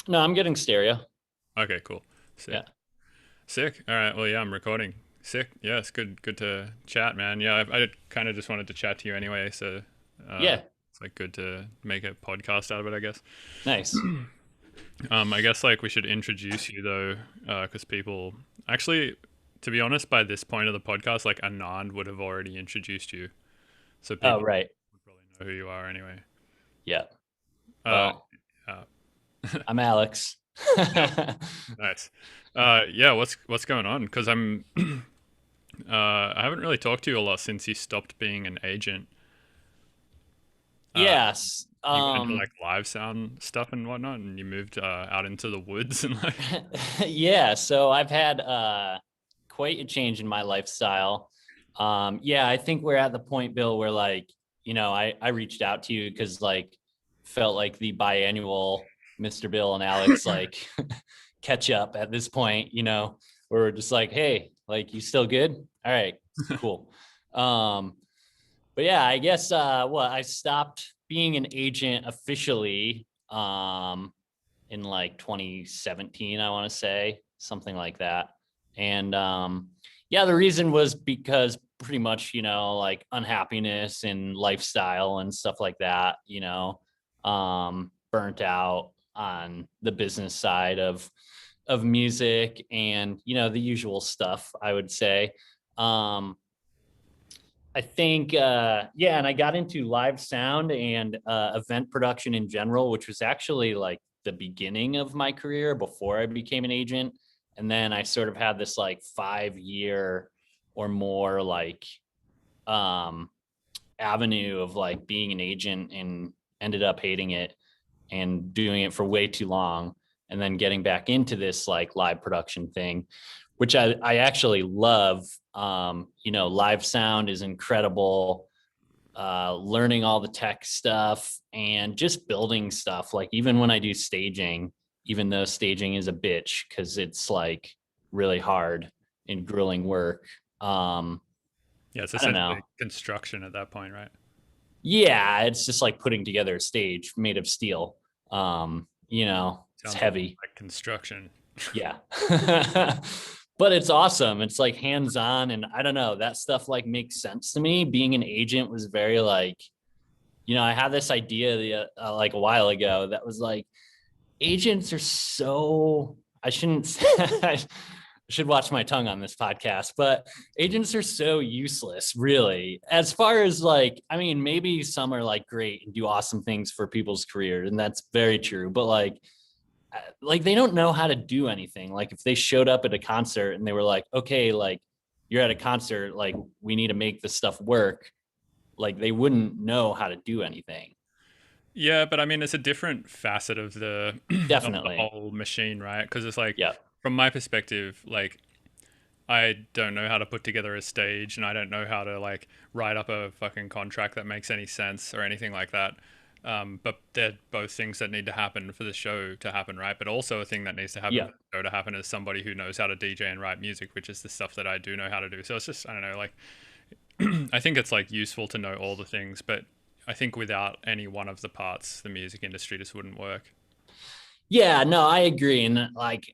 No, I'm getting stereo. Okay, cool. Yeah. Sick. Sick. All right. Well, yeah, I'm recording. Sick. Yeah, it's good to chat, man. Yeah, I kind of just wanted to chat to you anyway, so uh, Yeah. it's like good to make a podcast out of it, I guess. Nice. I guess like we should introduce you though, because people actually, to be honest, by this point of the podcast, like Anand would have already introduced you, so Oh, people right. would probably know who you are anyway. Yeah. Uh, Well, uh, I'm Alex. yeah, nice. Yeah, what's going on? Because I haven't really talked to you a lot since you stopped being an agent. Uh, Yes. you got into like live sound stuff and whatnot, and you moved out into the woods and like. Yeah, so I've had quite a change in my lifestyle. Yeah, I think we're at the point, Bill, where like, I reached out to you because like felt like the biannual Mr. Bill and Alex like catch up at this point, where we're just like, hey, like you still good? All right, cool. Um, but yeah, I guess I stopped being an agent officially in like 2017, I want to say, something like that. And yeah, the reason was because pretty much, like unhappiness and lifestyle and stuff like that, burnt out on the business side of music and, the usual stuff, I would say. Um I think, yeah, and I got into live sound and event production in general, which was actually like the beginning of my career before I became an agent. And then I sort of had this like 5 year or more like um, avenue of like being an agent and ended up hating it and doing it for way too long and then getting back into this like live production thing, which I actually love. Live sound is incredible. Learning all the tech stuff and just building stuff. Like even when I do staging, even though staging is a bitch because it's like really hard and grueling work. Um, Yeah, it's I don't essentially know. construction at that point, right? Yeah, it's just like putting together a stage made of steel. It's Sounds a lot heavy. like construction. Yeah. But it's awesome. It's like hands on. And I don't know, that stuff like makes sense to me. Being an agent was very like, I had this idea like a while ago that was like, agents are so, I shouldn't, I should watch my tongue on this podcast, but agents are so useless, really. As far as like, I mean, maybe some are like great and do awesome things for people's careers, and that's very true. But like they don't know how to do anything. Like if they showed up at a concert and they were like, okay, like you're at a concert, like we need to make this stuff work. Like they wouldn't know how to do anything. Yeah, but I mean, it's a different facet of the of the Definitely. whole machine, right? Because it's like, Yeah. from my perspective, like I don't know how to put together a stage, and I don't know how to like write up a fucking contract that makes any sense or anything like that. But they're both things that need to happen for the show to happen, right? But also a thing that needs to happen Yeah. for the show to happen is somebody who knows how to DJ and write music, which is the stuff that I do know how to do. So it's just, I don't know, like I think it's like useful to know all the things, but I think without any one of the parts, the music industry just wouldn't work. Yeah, no, I agree. And like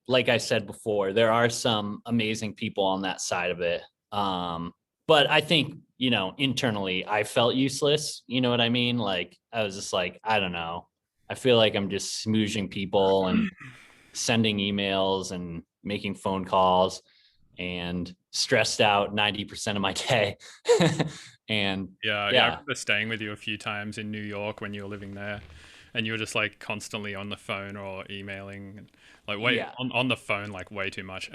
like I said before, there are some amazing people on that side of it. But I think, internally I felt useless. You know what I mean? Like I was just like, I don't know. I feel like I'm just smoozing people and sending emails and making phone calls and stressed out 90% of my day. And Yeah, I yeah, remember staying with you a few times in New York when you were living there, and you were just like constantly on the phone or emailing, and, like wait yeah, on the phone like way too much.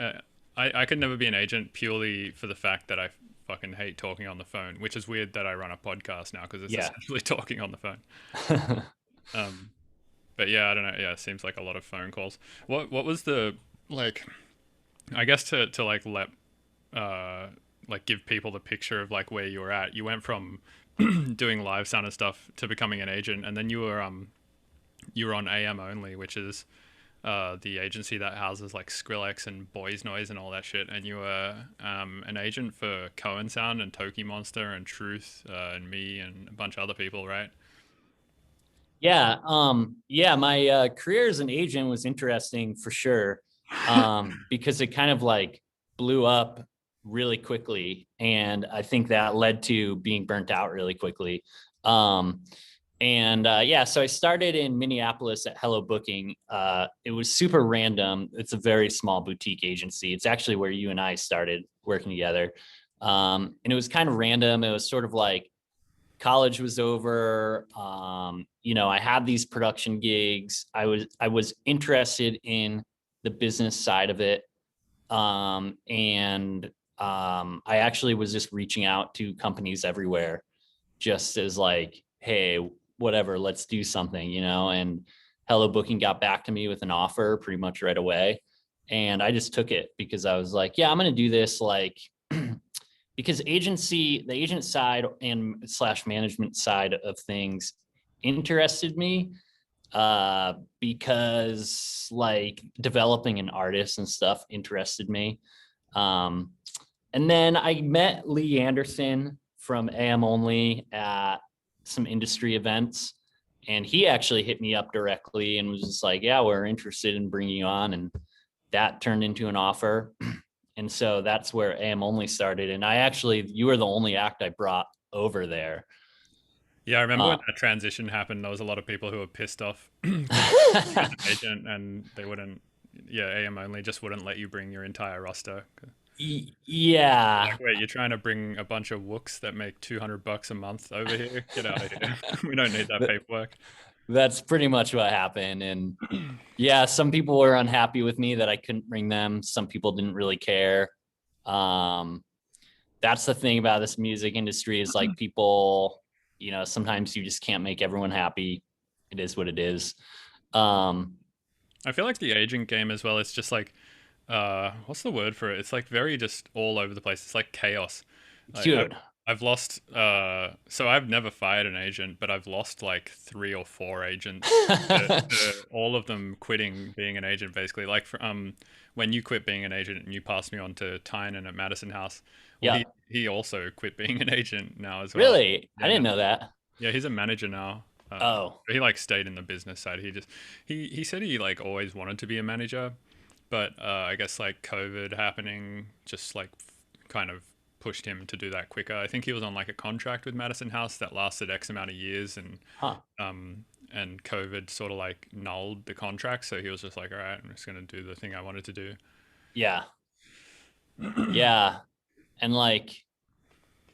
I could never be an agent purely for the fact that I fucking hate talking on the phone, which is weird that I run a podcast now because it's yeah. essentially talking on the phone. Um, but yeah, I don't know. Yeah, it seems like a lot of phone calls. What was the like? I guess to like let uh like give people the picture of like where you were at. You went from doing live sound and stuff to becoming an agent, and then you were on AM only, which is the agency that houses like Skrillex and Boys Noise and all that shit. And you were an agent for Cohen Sound and Toki Monster and Truth and me and a bunch of other people, right? Yeah, my career as an agent was interesting for sure. Because it kind of like blew up really quickly. And I think that led to being burnt out really quickly. Um, and yeah, so I started in Minneapolis at Hello Booking. It was super random. It's a very small boutique agency. It's actually where you and I started working together. And it was kind of random. It was sort of like college was over. I had these production gigs. I was interested in the business side of it. And I actually was just reaching out to companies everywhere, just as like, hey, whatever, let's do something, and Hello Booking got back to me with an offer pretty much right away. And I just took it because I was like, yeah, I'm going to do this, like, because the agent side and slash management side of things interested me, because like developing an artist and stuff interested me. Um, and then I met Lee Anderson from AM Only at some industry events. And he actually hit me up directly and was just like, yeah, we're interested in bringing you on. And that turned into an offer. And so that's where AM Only started. And you were the only act I brought over there. Yeah, I remember Uh, when that transition happened. There was a lot of people who were pissed off because you as an agent, and they wouldn't. Yeah, AM only just wouldn't let you bring your entire roster. yeah. Like, wait, you're trying to bring a bunch of wooks that make $200 a month over here? Get out of here. We don't need that paperwork. That's pretty much what happened. And yeah, some people were unhappy with me that I couldn't bring them. Some people didn't really care. Um, that's the thing about this music industry is like people, sometimes you just can't make everyone happy. It is what it is. Um, I feel like the agent game as well. It's just like, what's the word for it? It's like very just all over the place. It's like chaos. Like Dude. I've lost. So I've never fired an agent, but I've lost like 3 or 4 agents. To all of them quitting being an agent, basically. Like when you quit being an agent and you passed me on to Tynan at Madison House. Well, Yeah. he also quit being an agent now as well. Really? I Yeah, didn't no, know that. yeah, he's a manager now. Oh, He like stayed in the business side. He said he like always wanted to be a manager, but I guess like COVID happening just like kind of pushed him to do that quicker. I think he was on like a contract with Madison House that lasted X amount of years, huh. and COVID sort of like nulled the contract. So he was just like, all right, I'm just gonna do the thing I wanted to do. Yeah. Yeah. And like,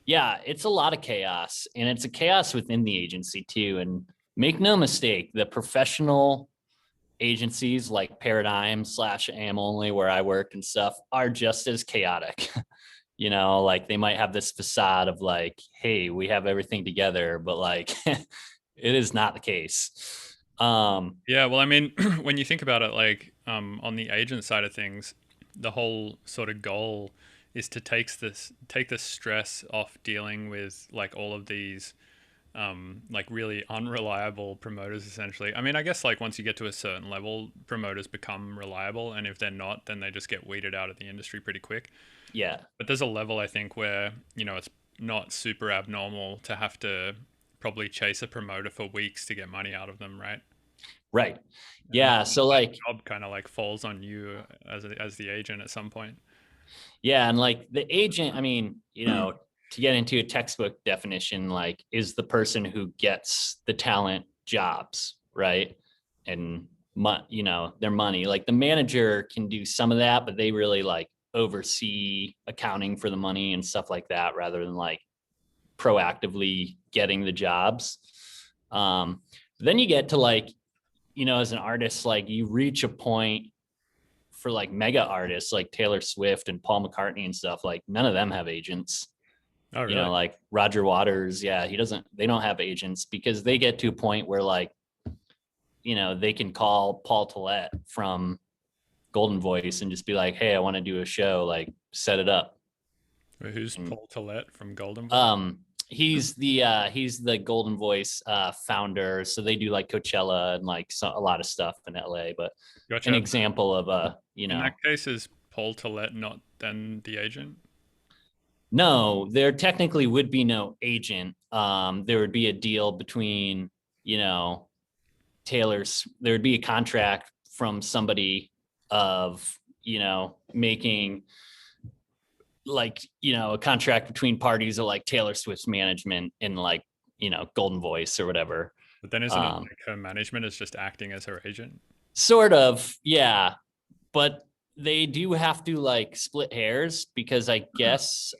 yeah, it's a lot of chaos, and it's a chaos within the agency too. And make no mistake, the professional agencies like Paradigm slash AM Only, where I worked and stuff, are just as chaotic. Like they might have this facade of like, hey, we have everything together, but like it is not the case. Yeah, well, I mean, when you think about it, like on the agent side of things, the whole sort of goal is to take the stress off dealing with like all of these like really unreliable promoters essentially. I mean, I guess like once you get to a certain level, promoters become reliable, and if they're not, then they just get weeded out of the industry pretty quick. yeah, But there's a level I think where, it's not super abnormal to have to probably chase a promoter for weeks to get money out of them, right? right. And Yeah. So that like, job kind of like falls on you as the agent at some point. yeah, and like the agent, I mean, to get into a textbook definition, like is the person who gets the talent jobs, right? And their money. Like the manager can do some of that, but they really like oversee accounting for the money and stuff like that rather than like proactively getting the jobs. Um, then you get to like, as an artist, like you reach a point for like mega artists like Taylor Swift and Paul McCartney and stuff, like none of them have agents. Oh, really? Like Roger Waters, yeah, they don't have agents because they get to a point where like, they can call Paul Tillett from Golden Voice and just be like, hey, I want to do a show, like set it up. Wait, who's And Paul Tillett from Golden Voice? he's the Golden Voice founder. So they do like Coachella and like a lot of stuff in LA, but an Gotcha. example of In that case, is Paul Tillett not then the agent? no, there technically would be no agent. There would be a deal between, you know, there would be a contract from somebody of, making like, a contract between parties of like Taylor Swift's management and like, Golden Voice or whatever. But then isn't it like her management is just acting as her agent? Sort of, yeah. But they do have to like split hairs because I guess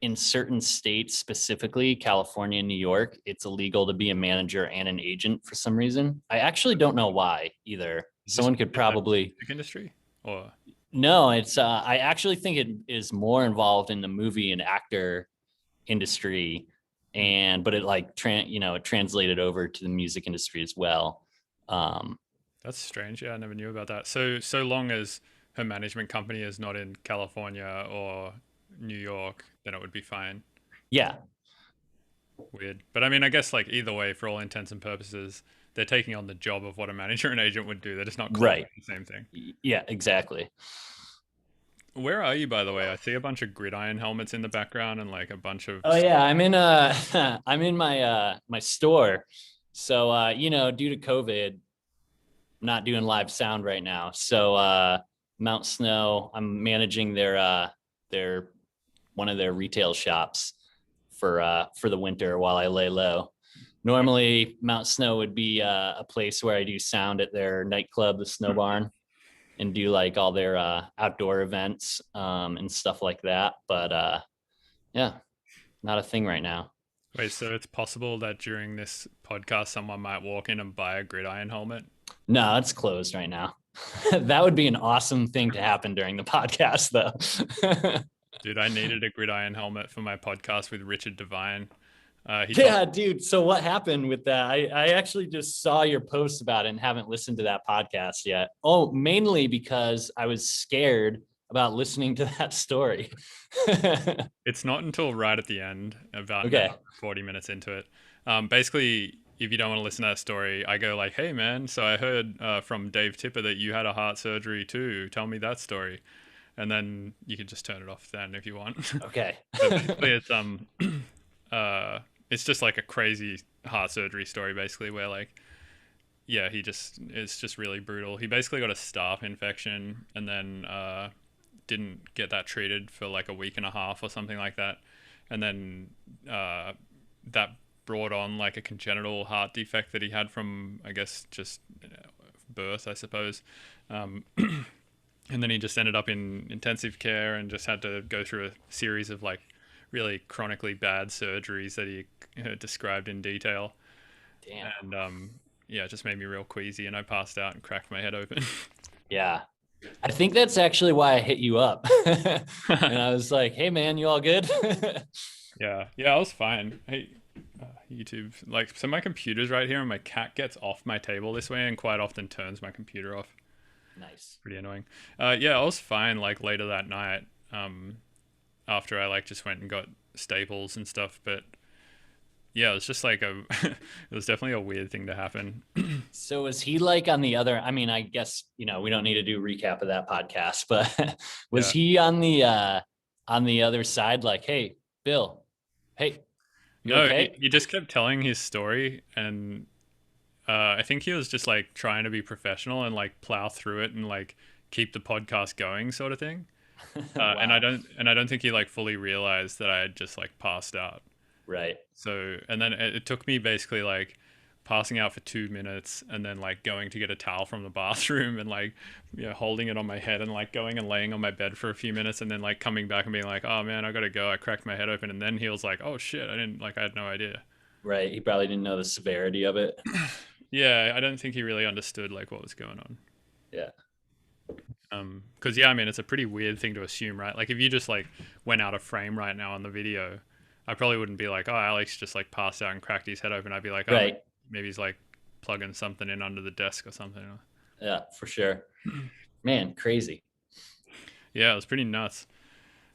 in certain states, specifically California and New York, it's illegal to be a manager and an agent for some reason. I actually don't know why either. Someone could probably music industry or no, it's I actually think it is more involved in the movie and actor industry, but it like it translated over to the music industry as well. That's strange. Yeah, I never knew about that. So long as her management company is not in California or New York, then it would be fine. Yeah. Weird. But I mean, I guess like either way, for all intents and purposes, they're taking on the job of what a manager and agent would do. They're just not calling Right. it the same thing. Yeah, exactly. Where are you, by the way? I see a bunch of gridiron helmets in the background and like a bunch of. Oh yeah, I'm in I'm in my store. So due to COVID, not doing live sound right now. So Mount Snow, I'm managing their one of their retail shops for the winter while I lay low. Normally, Mount Snow would be a place where I do sound at their nightclub, the Snow Barn, and do like all their outdoor events and stuff like that. But yeah, not a thing right now. Wait, so it's possible that during this podcast, someone might walk in and buy a gridiron helmet? No, it's closed right now. That would be an awesome thing to happen during the podcast, though. Dude, I needed a gridiron helmet for my podcast with Richard Devine. Dude. So what happened with that? I actually just saw your post about it and haven't listened to that podcast yet. Oh, mainly because I was scared about listening to that story. It's not until right at the end, about Okay. 40 minutes into it. Basically, if you don't want to listen to that story, I go like, hey, man, so I heard from Dave Tipper that you had a heart surgery too. Tell me that story. And then you can just turn it off then if you want. Okay. But basically, it's just like a crazy heart surgery story, basically, where like, yeah, it's just really brutal. He basically got a staph infection and then didn't get that treated for like a week and a half or something like that. And then that brought on like a congenital heart defect that he had from, I guess, just birth, I suppose. And then he just ended up in intensive care and just had to go through a series of like really chronically bad surgeries that he described in detail. Damn. And yeah, it just made me real queasy and I passed out and cracked my head open. Yeah. I think that's actually why I hit you up. And I was like, hey, man, you all good? Yeah, I was fine. Hey, YouTube. Like, so my computer's right here and my cat gets off my table this way and quite often turns my computer off. Nice. Pretty annoying. Yeah, I was fine like later that night after I like just went and got staples and stuff. But yeah, it was just like it was definitely a weird thing to happen. So was he like on the other, I mean, I guess, we don't need to do a recap of that podcast, but was he on the other side like, hey, Bill, hey, you No, okay? he just kept telling his story and I think he was just like trying to be professional and like plow through it and like keep the podcast going sort of thing. Wow. And I don't think he like fully realized that I had just like passed out. Right. So, and then it took me basically like passing out for 2 minutes and then like going to get a towel from the bathroom and like, holding it on my head and like going and laying on my bed for a few minutes and then like coming back and being like, oh man, I gotta go. I cracked my head open. And then he was like, oh shit, I had no idea. Right. He probably didn't know the severity of it. Yeah, I don't think he really understood like what was going on. Yeah. Because yeah, I mean, it's a pretty weird thing to assume, right? Like if you just like went out of frame right now on the video, I probably wouldn't be like, oh, Alex just like passed out and cracked his head open. I'd be like, oh, Right. maybe he's like plugging something in under the desk or something. Yeah, for sure. Man, crazy. Yeah, it was pretty nuts.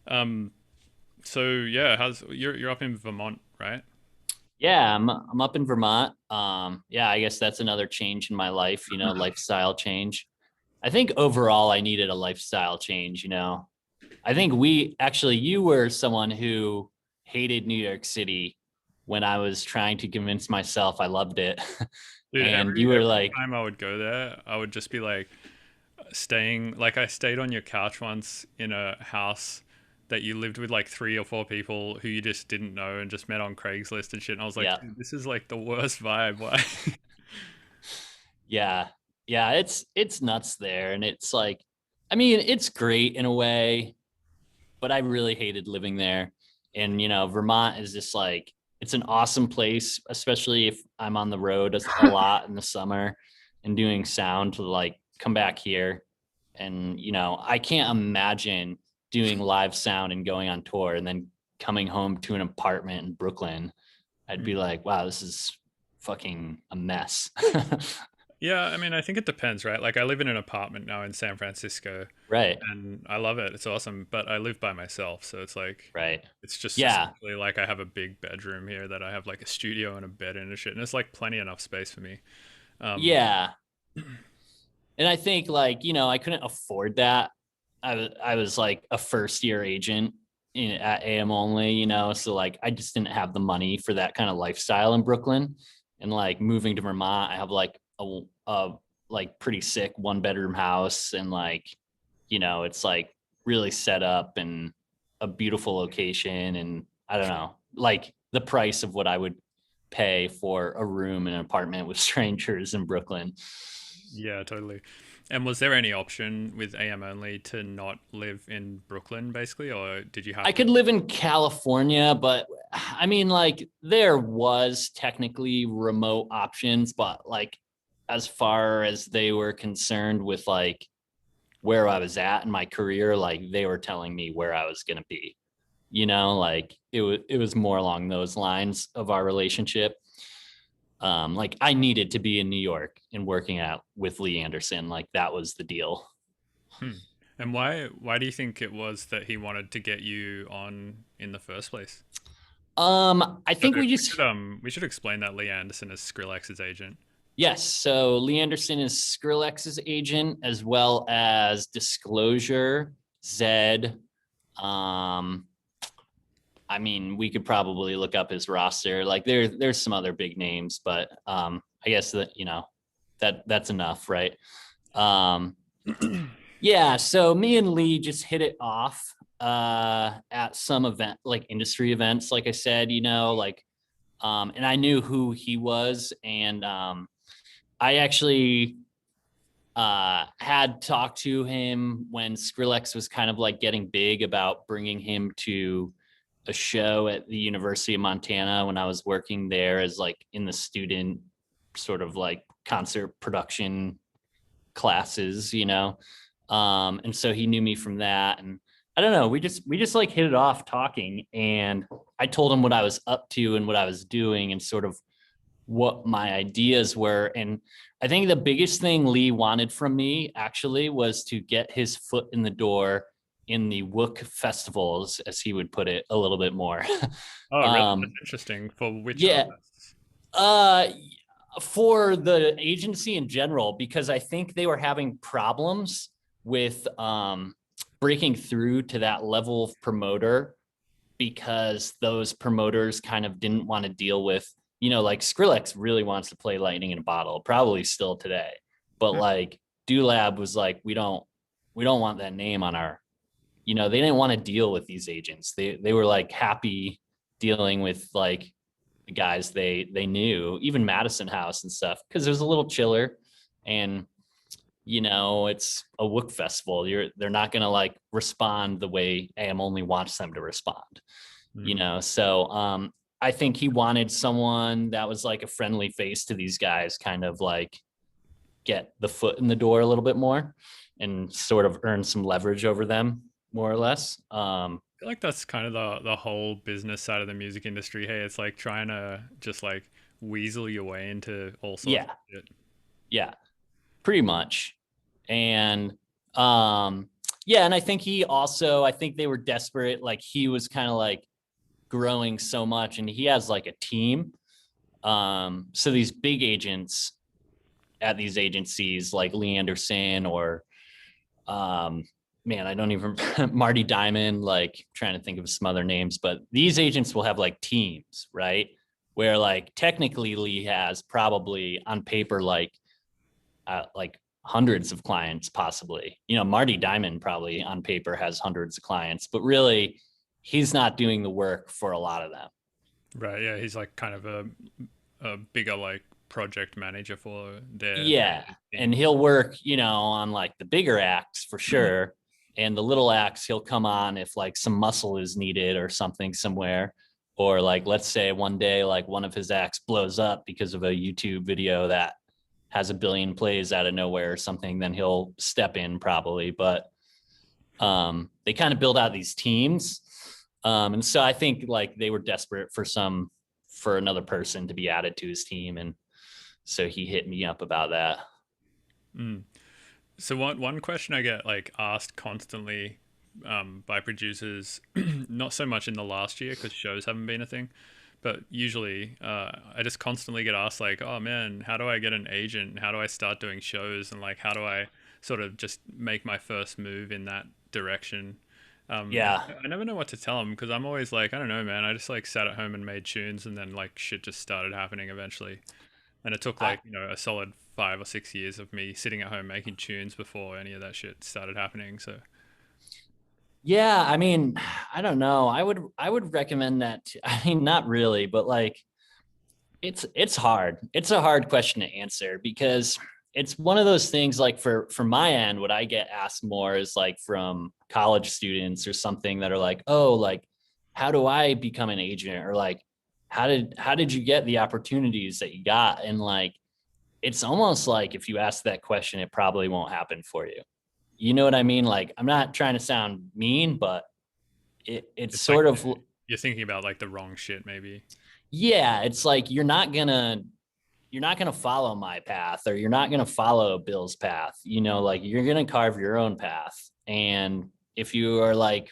So yeah, you're up in Vermont, right? Yeah, I'm up in Vermont. Yeah, I guess that's another change in my life, lifestyle change. I think overall I needed a lifestyle change, I think you were someone who hated New York City when I was trying to convince myself I loved it. Dude, And every you were every like, time I would go there, I would just be like staying. Like I stayed on your couch once in a house that you lived with like 3 or 4 people who you just didn't know and just met on Craigslist and shit. And I was like, yeah, dude, this is like the worst vibe. Why? yeah, yeah, it's nuts there. And it's like, I mean, it's great in a way, but I really hated living there. And, Vermont is just like, it's an awesome place, especially if I'm on the road a lot in the summer and doing sound to like come back here. And, I can't imagine doing live sound and going on tour and then coming home to an apartment in Brooklyn. I'd be like, wow, this is fucking a mess. Yeah, I mean, I think it depends, right? Like, I live in an apartment now in San Francisco, Right. and I love it. It's awesome, but I live by myself, so it's like, Right. it's just Yeah. essentially like I have a big bedroom here that I have like a studio and a bed and a shit, and it's like plenty enough space for me. Um, Yeah. And I think like, I couldn't afford that. I was like a first year agent at AM only, so like I just didn't have the money for that kind of lifestyle in Brooklyn. And like moving to Vermont, I have like a like pretty sick 1 bedroom house, and like, it's like really set up and a beautiful location. And I don't know, like the price of what I would pay for a room in an apartment with strangers in Brooklyn. yeah, totally. And was there any option with AM only to not live in Brooklyn, basically, or did you I have to? could live in California, but I mean, like, there was technically remote options, but like, as far as they were concerned with like where I was at in my career, like they were telling me where I was going to be, like it was more along those lines of our relationship. Like I needed to be in New York and working out with Lee Anderson. Like that was the deal. Hmm. And why do you think it was that he wanted to get you on in the first place? I So think we we just should we should explain that Lee Anderson is Skrillex's agent. Yes. So Lee Anderson is Skrillex's agent, as well as Disclosure, Zed. Um, I mean, we could probably look up his roster. Like there's some other big names, but I guess that that's enough, right? Um, yeah. So me and Lee just hit it off at some event, like industry events, like I said, like and I knew who he was, and I actually had talked to him when Skrillex was kind of like getting big about bringing him to a show at the University of Montana when I was working there as like in the student sort of like concert production classes, and so he knew me from that. And I don't know, we just like hit it off talking, and I told him what I was up to and what I was doing and sort of what my ideas were. And I think the biggest thing Lee wanted from me actually was to get his foot in the door in the Wook festivals, as he would put it, a little bit more. Oh, really? That's um, interesting. For which yeah, artists? uh, for the agency in general, because I think they were having problems with breaking through to that level of promoter, because those promoters kind of didn't want to deal with, like Skrillex really wants to play lightning in a bottle, probably still today. But Hmm. like Dulab was like, we don't want that name on our, they didn't want to deal with these agents. They were like happy dealing with like the guys they knew, even Madison House and stuff, because it was a little chiller. And it's a Wook festival. They're not gonna like respond the way AM only wants them to respond. Hmm. So I think he wanted someone that was like a friendly face to these guys, kind of like get the foot in the door a little bit more and sort of earn some leverage over them, more or less. I feel like that's kind of the whole business side of the music industry. Hey, it's like trying to just like weasel your way into all sorts Yeah, of shit. yeah, pretty much. And yeah, and I think I think they were desperate. Like he was kind of like growing so much, and he has like a team. So these big agents at these agencies like Lee Anderson or man, I don't even Marty Diamond, like trying to think of some other names, but these agents will have like teams, right? where like technically Lee has probably on paper like hundreds of clients possibly. You know, Marty Diamond probably on paper has hundreds of clients, but really he's not doing the work for a lot of them. Right. Yeah. He's like kind of a bigger like project manager for their Yeah. And thing. he'll work, you know, on like the bigger acts for sure. And the little acts he'll come on if like some muscle is needed or something somewhere. Or like let's say one day like one of his acts blows up because of a YouTube video that has a billion plays out of nowhere or something, then he'll step in probably. But they kind of build out these teams. And so I think like they were desperate for another person to be added to his team. And so he hit me up about that. Mm. So one question I get like asked constantly by producers, not so much in the last year because shows haven't been a thing, but usually I just constantly get asked like, oh man, how do I get an agent? How do I start doing shows? And like, how do I sort of just make my first move in that direction? And Yeah. I never know what to tell them because I'm always like, I don't know, man. I just like sat at home and made tunes, and then like shit just started happening eventually. And it took I, like, a solid 5 or 6 years of me sitting at home making tunes before any of that shit started happening. So, yeah. I mean, I don't know. I would recommend that. I mean, not really, but like it's hard. It's a hard question to answer because it's one of those things like for my end, what I get asked more is like from college students or something that are like, oh, like, how do I become an agent? Or like, how did you get the opportunities that you got? And like it's almost like if you ask that question, it probably won't happen for you. You know what I mean? Like, I'm not trying to sound mean, but it's it's like sort of, you're thinking about like the wrong shit, maybe. yeah, it's like you're not gonna follow my path or you're not gonna follow Bill's path. You know, like you're gonna carve your own path. And if you are like,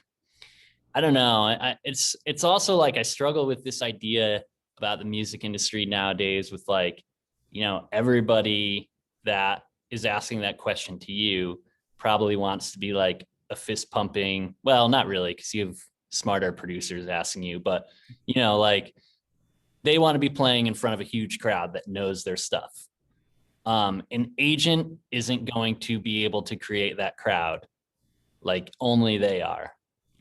I don't know, it's also like I struggle with this idea about the music industry nowadays with like, you know, everybody that is asking that question to you probably wants to be like a fist pumping. Well, not really, because you have smarter producers asking you, but you know, like they want to be playing in front of a huge crowd that knows their stuff. An agent isn't going to be able to create that crowd, like only they are.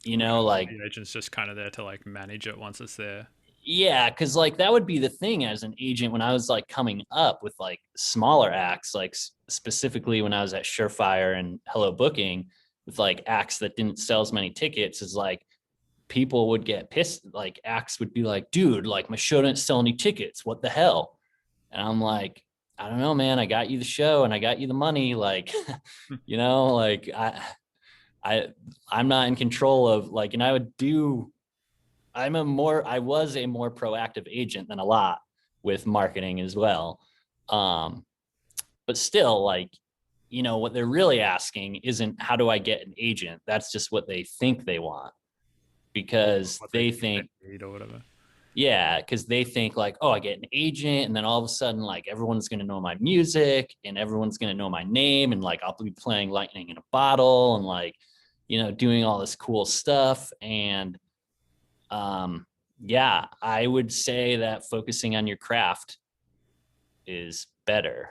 You know, Right. like The agent's just kind of there to like manage it once it's there. yeah, because like that would be the thing as an agent when I was like coming up with like smaller acts, like specifically when I was at Surefire and Hello Booking with like acts that didn't sell as many tickets, is like people would get pissed. Like acts would be like, dude, like my show didn't sell any tickets. What the hell? And I'm like, I don't know, man. I got you the show and I got you the money. Like, you know, like I, I'm not in control of like, and I was a more proactive agent than a lot with marketing as well. Um, but still, like, you know, what they're really asking isn't how do I get an agent? That's just what they think they want because What they they think think, they need or whatever. yeah, because they think like, oh, I get an agent, and then all of a sudden, like everyone's gonna know my music and everyone's gonna know my name, and like I'll be playing lightning in a bottle and like, you know, doing all this cool stuff. And um, yeah, I would say that focusing on your craft is better.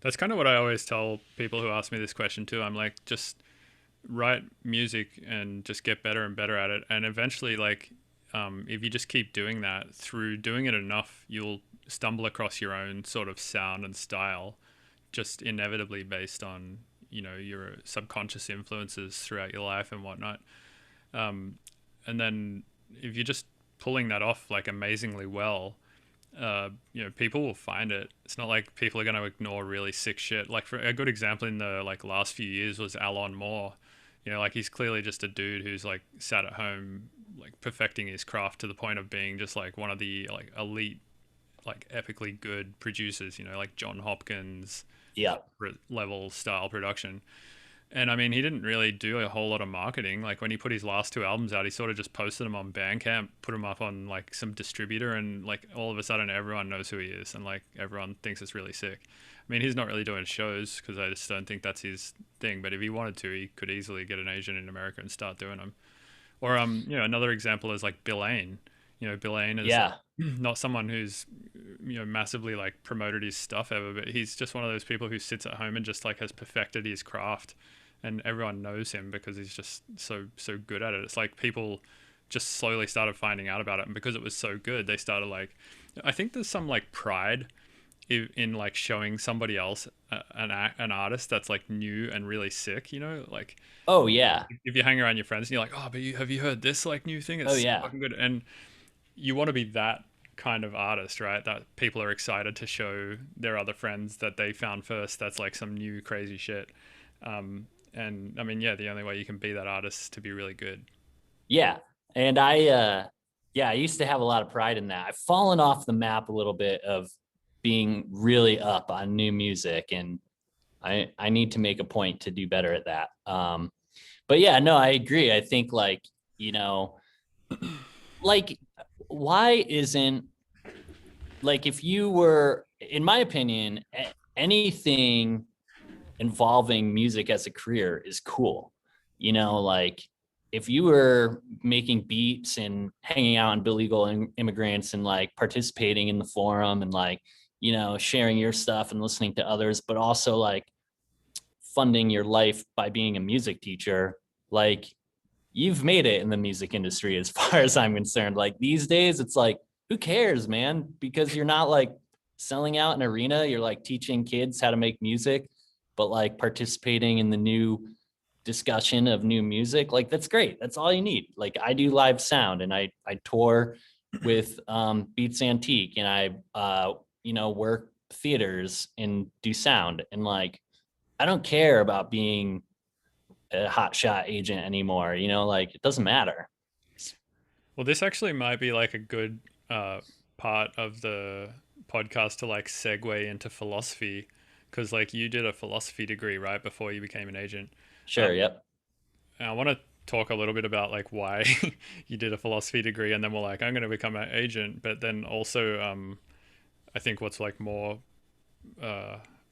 That's kind of what I always tell people who ask me this question too. I'm like, just write music and just get better and better at it. And eventually, like, if you just keep doing that, through doing it enough, you'll stumble across your own sort of sound and style, just inevitably based on, your subconscious influences throughout your life and whatnot. Um, and then if you're just pulling that off like amazingly well, people will find it. It's not like people are going to ignore really sick shit. Like for a good example in the like last few years was Alon Moore. Like he's clearly just a dude who's like sat at home, like perfecting his craft to the point of being just like one of the like elite, like epically good producers. Like John Hopkins Yeah. level style production. And I mean, he didn't really do a whole lot of marketing. Like when he put his last two albums out, he sort of just posted them on Bandcamp, put them up on like some distributor, and like all of a sudden everyone knows who he is, and like everyone thinks it's really sick. I mean, he's not really doing shows because I just don't think that's his thing. But if he wanted to, he could easily get an agent in America and start doing them. Or another example is like Bill Ain. Bilane is like Yeah. not someone who's massively like promoted his stuff ever, but he's just one of those people who sits at home and just like has perfected his craft, and everyone knows him because he's just so good at it. It's like people just slowly started finding out about it, and because it was so good, they started like, I think there's some like pride in like showing somebody else an artist that's like new and really sick, like Oh yeah. if you hang around your friends and you're like, oh, but have you heard this like new thing? Oh It's so yeah. fucking good. And you want to be that kind of artist, right? That people are excited to show their other friends that they found first. That's like some new crazy shit. And I mean, yeah, the only way you can be that artist is to be really good. Yeah. And yeah, I used to have a lot of pride in that. I've fallen off the map a little bit of being really up on new music, and I need to make a point to do better at that. But yeah, no, I agree. I think like, like why isn't, like, if you were, in my opinion, anything involving music as a career is cool. Like if you were making beats and hanging out on illegal immigrants and like participating in the forum and like, sharing your stuff and listening to others, but also like funding your life by being a music teacher, like you've made it in the music industry as far as I'm concerned. Like these days, it's like, who cares, man? Because you're not like selling out an arena. You're like teaching kids how to make music, but like participating in the new discussion of new music. Like that's great. That's all you need. Like I do live sound, and I tour with Beats Antique, and I work theaters and do sound, and like I don't care about being a hotshot agent anymore. Like it doesn't matter. Well, this actually might be like a good uh, part of the podcast to like segue into philosophy, because like you did a philosophy degree right before you became an agent. Sure. Yep. And I want to talk a little bit about like why you did a philosophy degree, and then we're like, I'm going to become an agent. But then also, I think what's like more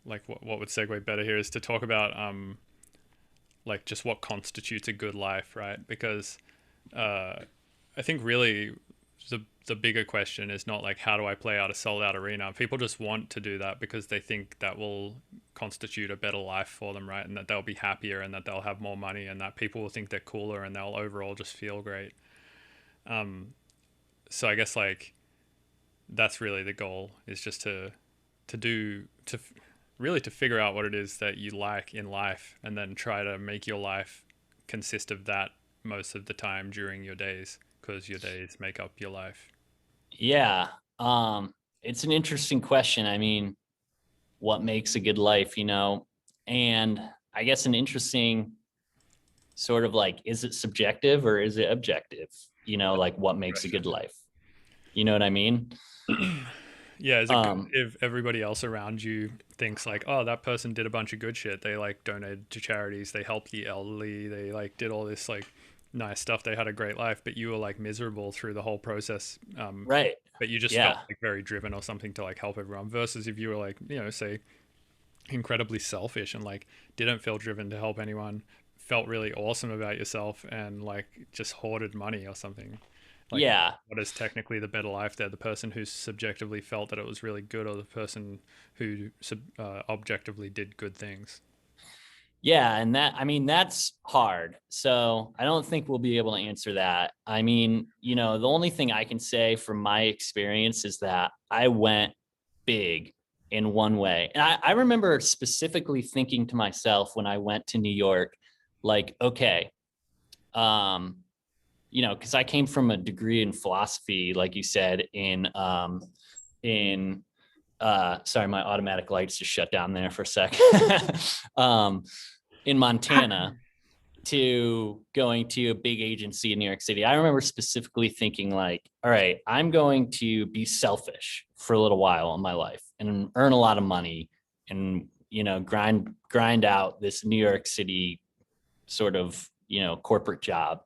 like what would segue better here is to talk about like just what constitutes a good life, right? Because uh, I think really the bigger question is not like how do I play out a sold out arena. People just want to do that because they think that will constitute a better life for them, right? And that they'll be happier and that they'll have more money and that people will think they're cooler and they'll overall just feel great. So I guess like that's really the goal, is just to do to really to figure out what it is that you like in life and then try to make your life consist of that most of the time during your days, because your days make up your life. Yeah. It's an interesting question. I mean, what makes a good life, And I guess an interesting sort of like, is it subjective or is it objective? Like what makes a good life? You know what I mean? Yeah, is it good Um, if everybody else around you thinks like, oh, that person did a bunch of good shit. They like donated to charities, they helped the elderly, they like did all this like nice stuff. They had a great life, but you were like miserable through the whole process. right. But you just felt Yeah. like very driven or something to like help everyone. Versus if you were like, say incredibly selfish and like didn't feel driven to help anyone, felt really awesome about yourself and like just hoarded money or something. Like, Yeah. what is technically the better life there? The person who subjectively felt that it was really good, or the person who objectively did good things? Yeah. And I mean, that's hard. So I don't think we'll be able to answer that. I mean, the only thing I can say from my experience is that I went big in one way. And I remember specifically thinking to myself when I went to New York, like, okay, um, because I came from a degree in philosophy, like you said, in sorry, my automatic lights just shut down there for a sec. um, in Montana, to going to a big agency in New York City. I remember specifically thinking like, all right, I'm going to be selfish for a little while in my life and earn a lot of money and, grind out this New York City sort of, corporate job.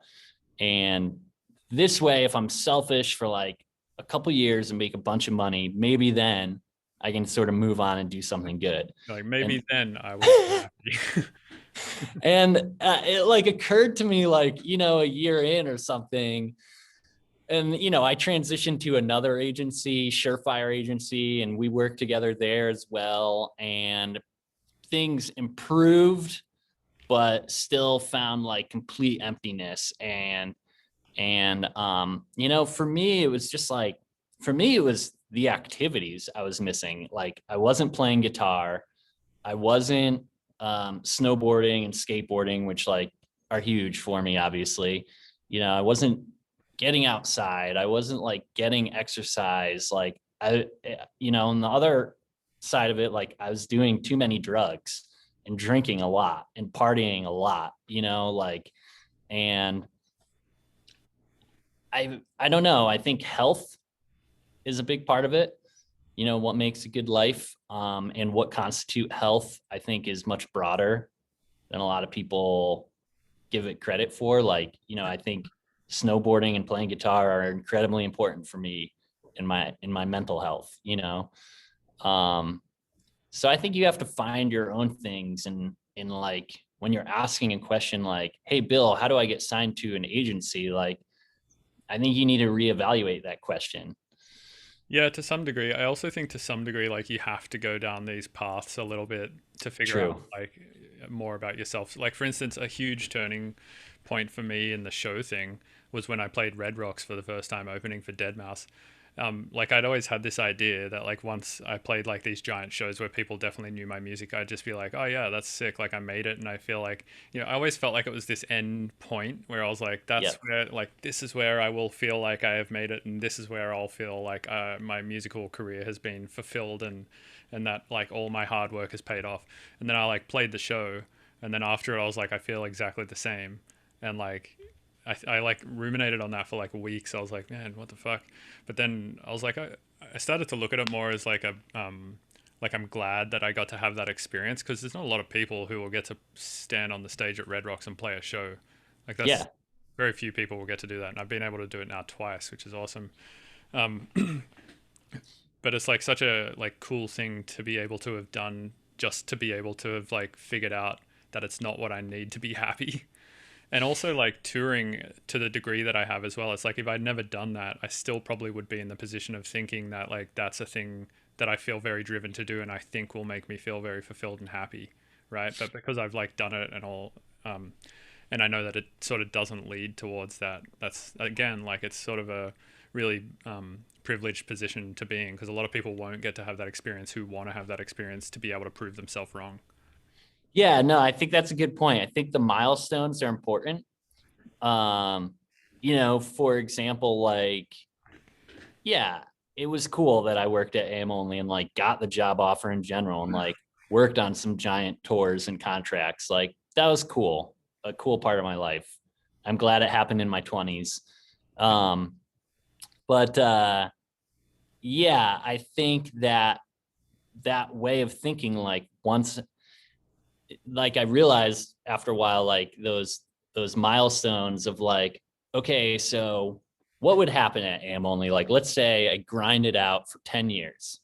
And this way, if I'm selfish for like a couple years and make a bunch of money, maybe then I can sort of move on and do something good. Like And maybe then I will be happy. and it like occurred to me like, a year in or something, and I transitioned to another agency, Surefire Agency, and we worked together there as well. And things improved, but still found like complete emptiness. And for me, it was just like, for me, it was the activities I was missing. Like I wasn't playing guitar, I wasn't snowboarding and skateboarding, which like are huge for me, obviously. I wasn't getting outside. I wasn't like getting exercise. Like on the other side of it, like I was doing too many drugs and drinking a lot and partying a lot, and I don't know. I think health is a big part of it. What makes a good life, and what constitute health, I think is much broader than a lot of people give it credit for. Like, I think snowboarding and playing guitar are incredibly important for me in my mental health, Um, so I think you have to find your own things, and in like when you're asking a question like, "Hey Bill, how do I get signed to an agency?" Like, I think you need to reevaluate that question. Yeah, to some degree. I also think to some degree, like you have to go down these paths a little bit to figure out True. like more about yourself. Like for instance, a huge turning point for me in the show thing was when I played Red Rocks for the first time opening for Deadmau5. Like I'd always had this idea that like once I played like these giant shows where people definitely knew my music, I'd just be like, oh yeah, that's sick. Like I made it, and I feel like I always felt like it was this end point where I was like, that's Yep. where like this is where I will feel like I have made it, and this is where I'll feel like my musical career has been fulfilled, and that like all my hard work has paid off. And then I like played the show, and then after it, I was like, I feel exactly the same, and like I like ruminated on that for like weeks. I was like, man, what the fuck? But then I was like, I started to look at it more as like I'm glad that I got to have that experience because there's not a lot of people who will get to stand on the stage at Red Rocks and play a show. Like that's Yeah. very few people will get to do that, and I've been able to do it now twice, which is awesome. Um, but it's like such a like cool thing to be able to have done, just to be able to have like figured out that it's not what I need to be happy. And also like touring to the degree that I have as well. It's like if I'd never done that, I still probably would be in the position of thinking that like that's a thing that I feel very driven to do and I think will make me feel very fulfilled and happy, right? But because I've like done it and all, and I know that it sort of doesn't lead towards that. That's again like it's sort of a really privileged position to be in because a lot of people won't get to have that experience who want to have that experience to be able to prove themselves wrong. Yeah, no, I think that's a good point. I think the milestones are important. Um, for example, like, yeah, it was cool that I worked at AM Only and like got the job offer in general and like worked on some giant tours and contracts. Like that was cool, a cool part of my life. I'm glad it happened in my 20s. Um, but yeah, I think that that way of thinking, like once, like I realized after a while, like those milestones of like, okay, so what would happen at AM Only? Like, let's say I grinded out for 10 years,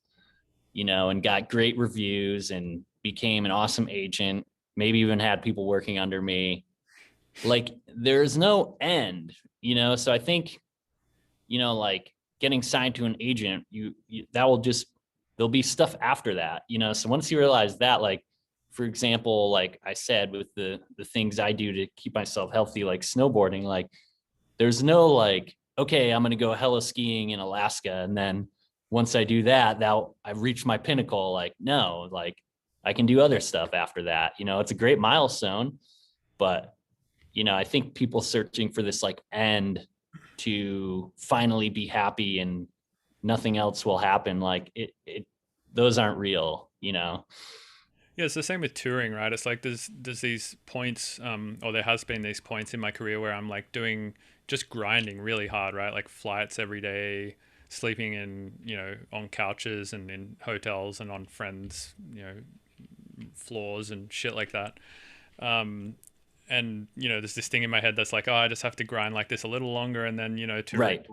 and got great reviews and became an awesome agent, maybe even had people working under me. Like, there's no end, So I think, like getting signed to an agent, you that will just, there'll be stuff after that, So once you realize that, like, for example, like I said, with the things I do to keep myself healthy, like snowboarding, like there's no like, okay, I'm gonna go hella skiing in Alaska, and then once I do that, now I've reached my pinnacle. Like, no, like I can do other stuff after that. It's a great milestone, but I think people searching for this like end to finally be happy and nothing else will happen. Like it those aren't real. Yeah, it's the same with touring, right? It's like there's these points, or there has been these points in my career where I'm like doing just grinding really hard, right? Like flights every day, sleeping in on couches and in hotels and on friends floors and shit like that. Um, and there's this thing in my head that's like, oh, I just have to grind like this a little longer, and then Right.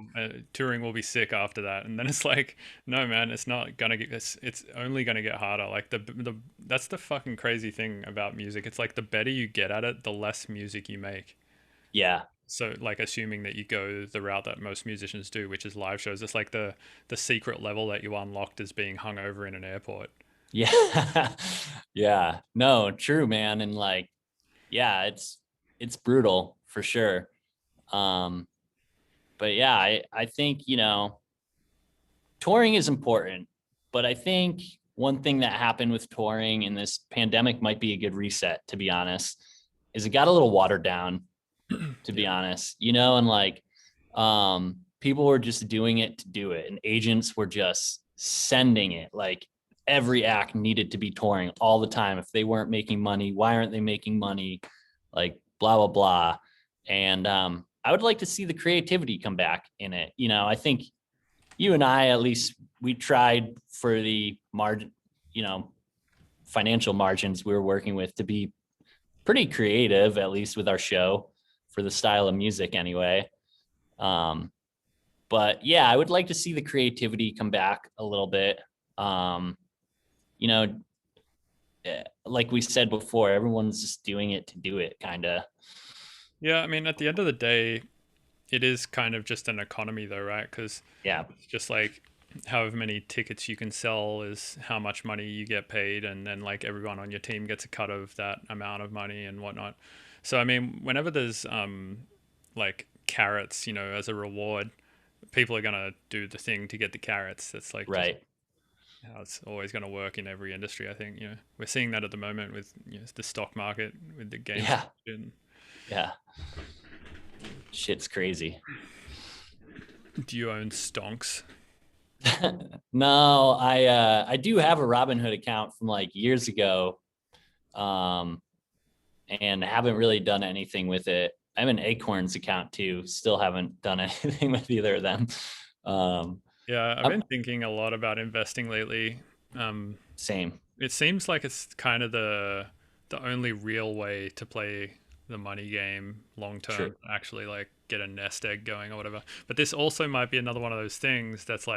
touring will be sick after that. And then it's like, no, man, it's not gonna get. It's only gonna get harder. Like the that's the fucking crazy thing about music. It's like the better you get at it, the less music you make. Yeah. So like assuming that you go the route that most musicians do, which is live shows, it's like the secret level that you unlocked is being hung over in an airport. Yeah. Yeah. No, true, man. And like, yeah, it's brutal for sure. Um, but yeah, I think, touring is important, but I think one thing that happened with touring in this pandemic might be a good reset, to be honest, is it got a little watered down, to be Yeah. honest, and like people were just doing it to do it, and agents were just sending it like every act needed to be touring all the time. If they weren't making money, why aren't they making money? Like blah blah blah. And I would like to see the creativity come back in it. I think you and I, at least, we tried for the margin, financial margins we were working with, to be pretty creative, at least with our show, for the style of music anyway. Um, but yeah, I would like to see the creativity come back a little bit. Um, you know, like we said before, everyone's just doing it to do it, kind of. Yeah, I mean, at the end of the day, it is kind of just an economy though, right? Because Yeah, it's just like however many tickets you can sell is how much money you get paid, and then like everyone on your team gets a cut of that amount of money and whatnot. So I mean, whenever there's like carrots, as a reward, people are gonna do the thing to get the carrots. That's like just right. how it's always going to work in every industry. I think we're seeing that at the moment with the stock market with the games. Yeah, yeah. Shit's crazy. Do you own stonks? No, I do have a Robinhood account from like years ago. Um, and haven't really done anything with it. I have an Acorns account too. Still haven't done anything with either of them. Um, Yeah, I've I'm been thinking a lot about investing lately. Um, same. it seems like it's kind of the only real way to play the money game long True. term. Actually, like get a nest egg going or whatever. But this also might be another one of those things that's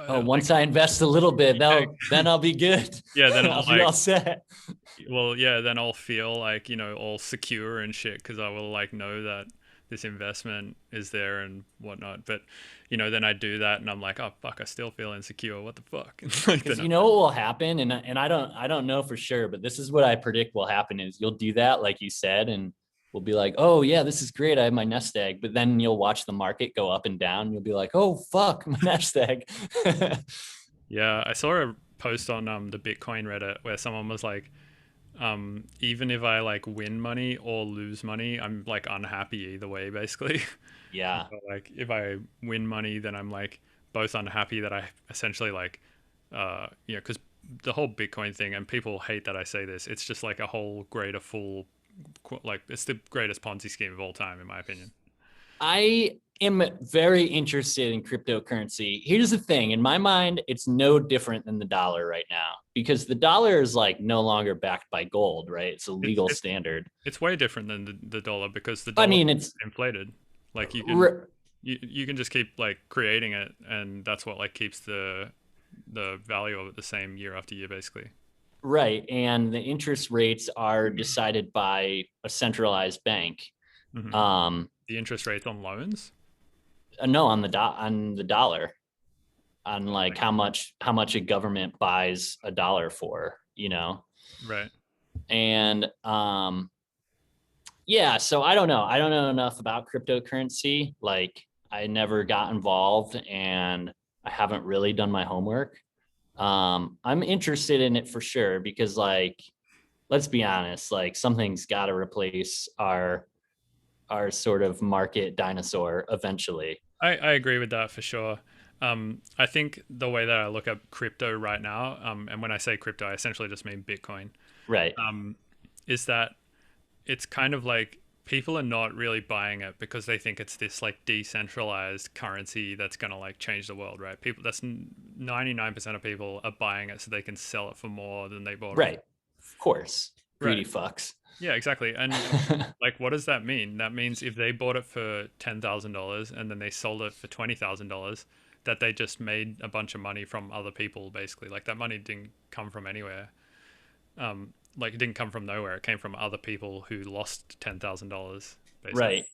Oh, like once I invest a little bit, yeah, then I'll be good. yeah. Then I'll I'll be like all set. Well, yeah, then I'll feel like, all secure and shit because I will like know that this investment is there and whatnot. But, then I do that and I'm like, oh fuck, I still feel insecure. What the fuck? Like Because then, you know what will happen, and I don't know for sure, but this is what I predict will happen: is you'll do that, like you said, and we'll be like, oh yeah, this is great, I have my nest egg. But then you'll watch the market go up and down. You'll be like, oh fuck, my nest egg. yeah, I saw a post on the Bitcoin Reddit where someone was like, even if I like win money or lose money, I'm like unhappy either way, basically. Yeah, So, like if I win money, then I'm like both unhappy that I essentially like because the whole Bitcoin thing, and people hate that I say this, it's just like a whole greater fool, like it's the greatest Ponzi scheme of all time, in my opinion. I am very interested in cryptocurrency. Here's the thing: in my mind, it's no different than the dollar right now, because the dollar is like no longer backed by gold, right? It's a It's legal it's standard. it's way different than the dollar because the I dollar mean, is it's inflated. Like you can just keep like creating it, and that's what like keeps the value of it the same year after year, basically. right, and the interest rates are decided by a centralized bank. Hmm. Um, The interest rates on loans. no, on the dollar, on like Like, how much a government buys a dollar for, right. and yeah, so I don't know enough about cryptocurrency. Like, I never got involved, and I haven't really done my homework. I'm interested in it for sure, because like, let's be honest, like something's got to replace our sort of market dinosaur eventually. I agree with that for sure. I think the way that I look at crypto right now, and when I say crypto, I essentially just mean Bitcoin, Right. um, is that it's kind of like people are not really buying it because they think it's this like decentralized currency that's going to like change the world, right? People, that's 99% of people are buying it so they can sell it for more than they bought it for. Right. Of course. Right. Greedy fucks. Yeah, exactly. And like, what does that mean? That means if they bought it for $10,000 and then they sold it for $20,000, that they just made a bunch of money from other people, basically. Like that money didn't come from anywhere. Like it didn't come from nowhere. It came from other people who lost $10,000, basically. Right.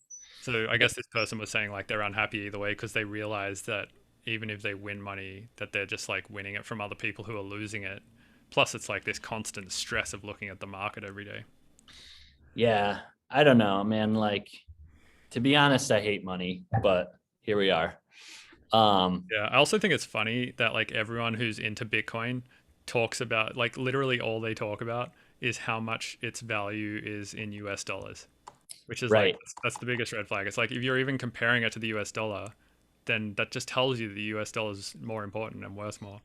So I guess this person was saying like they're unhappy either way because they realize that even if they win money, that they're just like winning it from other people who are losing it. Plus, it's like this constant stress of looking at the market every day. Yeah, I don't know, man. Like, to be honest, I hate money, but here we are. Um, Yeah, I also think it's funny that like everyone who's into Bitcoin talks about like literally all they talk about is how much its value is in US dollars, which is like right. that's the biggest red flag. It's like if you're even comparing it to the US dollar, then that just tells you the US dollar is more important and worth more.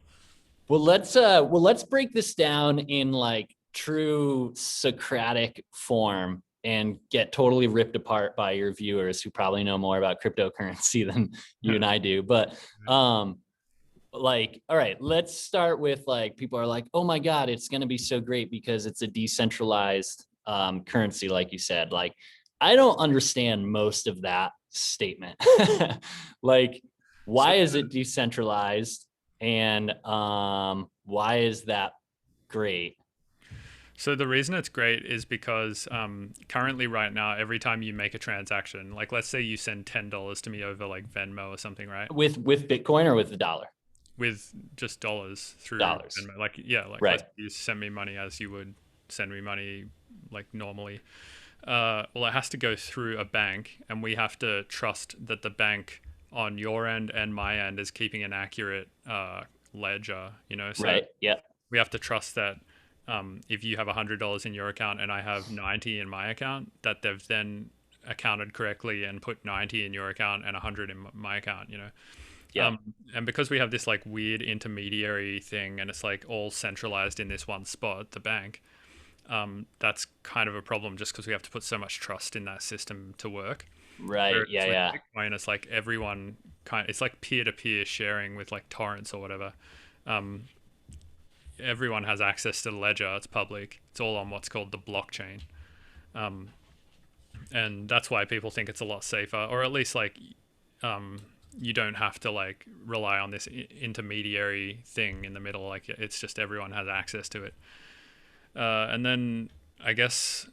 Well let's break this down in like true Socratic form and get totally ripped apart by your viewers who probably know more about cryptocurrency than you and I do. But like, all right, let's start with like people are like, oh my God, it's gonna be so great because it's a decentralized currency, like you said. Like, I don't understand most of that statement. Like, So why is it decentralized? And why is that great? So the reason it's great is because currently, right now, every time you make a transaction, like let's say you send $10 to me over like Venmo or something, right? With Bitcoin or with the dollar? With just dollars through Dollars. Venmo, like yeah, like let's Right. say you send me money as you would send me money like normally. Well, it has to go through a bank, and we have to trust that the bank on your end and my end is keeping an accurate ledger. You know, so Right. Yeah. we have to trust that if you have $100 in your account and I have 90 in my account, that they've then accounted correctly and put 90 in your account and 100 in my account, you know. Yeah. And because we have this like weird intermediary thing and it's like all centralized in this one spot, the bank, that's kind of a problem just because we have to put so much trust in that system to work. Right. Whereas Yeah. with Yeah. Bitcoin, it's like everyone it's like peer to peer sharing with like torrents or whatever. Um, Everyone has access to the ledger. It's public. It's all on what's called the blockchain, um, and that's why people think it's a lot safer, or at least like um, you don't have to like rely on this intermediary thing in the middle. Like it's just everyone has access to it, and then I guess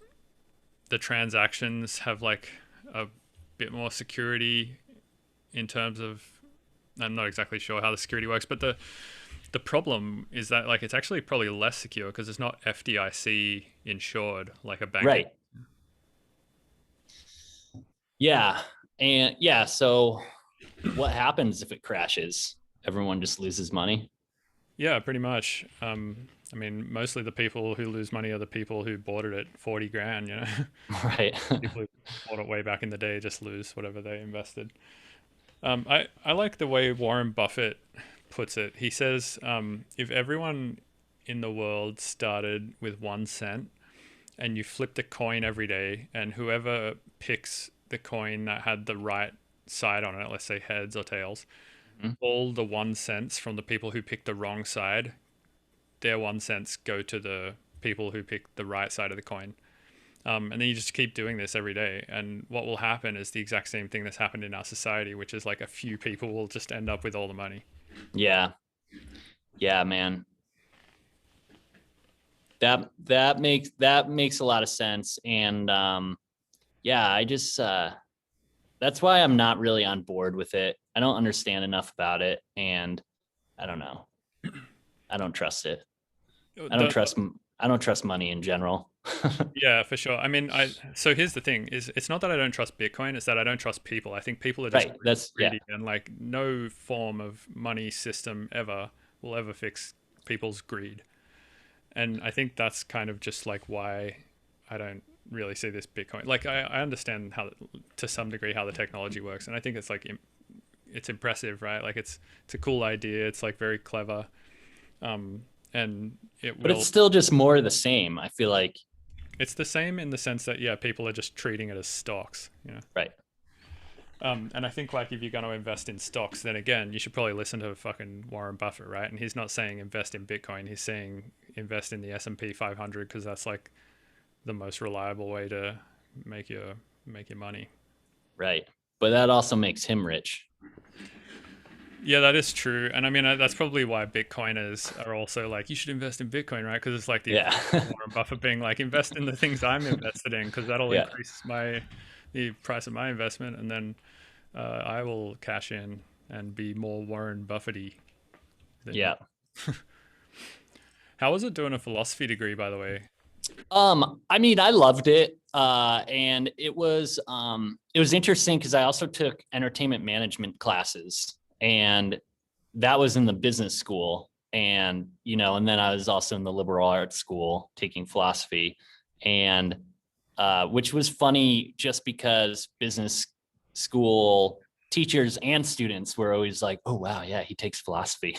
the transactions have like a bit more security in terms of. I'm not exactly sure how the security works, but the problem is that like it's actually probably less secure because it's not FDIC insured like a bank. Right. Yeah. And yeah, so what happens if it crashes? Everyone just loses money. Yeah, pretty much. I mean, mostly the people who lose money are the people who bought it at 40 grand. You know, Right. people who bought it way back in the day just lose whatever they invested. I like the way Warren Buffett puts it. He says, if everyone in the world started with 1 cent and you flipped a coin every day, and whoever picks the coin that had the right side on it, let's say heads or tails, Mhm. all the 1 cents from the people who picked the wrong side, their 1 cents go to the people who picked the right side of the coin. And then you just keep doing this every day. And what will happen is the exact same thing that's happened in our society, which is like a few people will just end up with all the money. Yeah. Yeah, man. That makes a lot of sense. And yeah, I just that's why I'm not really on board with it. I don't understand enough about it, and I don't know. I don't trust it. I don't The, trust I don't trust money in general. yeah, for sure. I mean, so here's the thing: is it's not that I don't trust Bitcoin; it's that I don't trust people. I think people are just Right. That's yeah. greedy, and like no form of money system ever will ever fix people's greed. And I think that's kind of just like why I don't really see this Bitcoin. Like I understand how to some degree how the technology works, and I think it's like it's impressive, right? Like it's a cool idea. It's like very clever, um, and it But it's will. still just more of the same. I feel like It's the same in the sense that yeah, people are just treating it as stocks, you know. right. And I think like if you're going to invest in stocks, then again, you should probably listen to fucking Warren Buffett, right? And he's not saying invest in Bitcoin. He's saying invest in the S&P 500 because that's like the most reliable way to make your make your money. Right. But that also makes him rich. Yeah, that is true. And I mean, that's probably why Bitcoiners are also like, you should invest in Bitcoin, right? Because it's like the Yeah. equivalent of Warren Buffett being like, invest in the things I'm invested in because that'll Yeah. increase my the price of my investment, and then I will cash in and be more Warren Buffety than you. Yeah. How was it doing a philosophy degree, by the way? I mean, I loved it. And it was interesting because I also took entertainment management classes, and that was in the business school. And, and then I was also in the liberal arts school taking philosophy, and which was funny just because business school teachers and students were always like, oh, wow, yeah, he takes philosophy.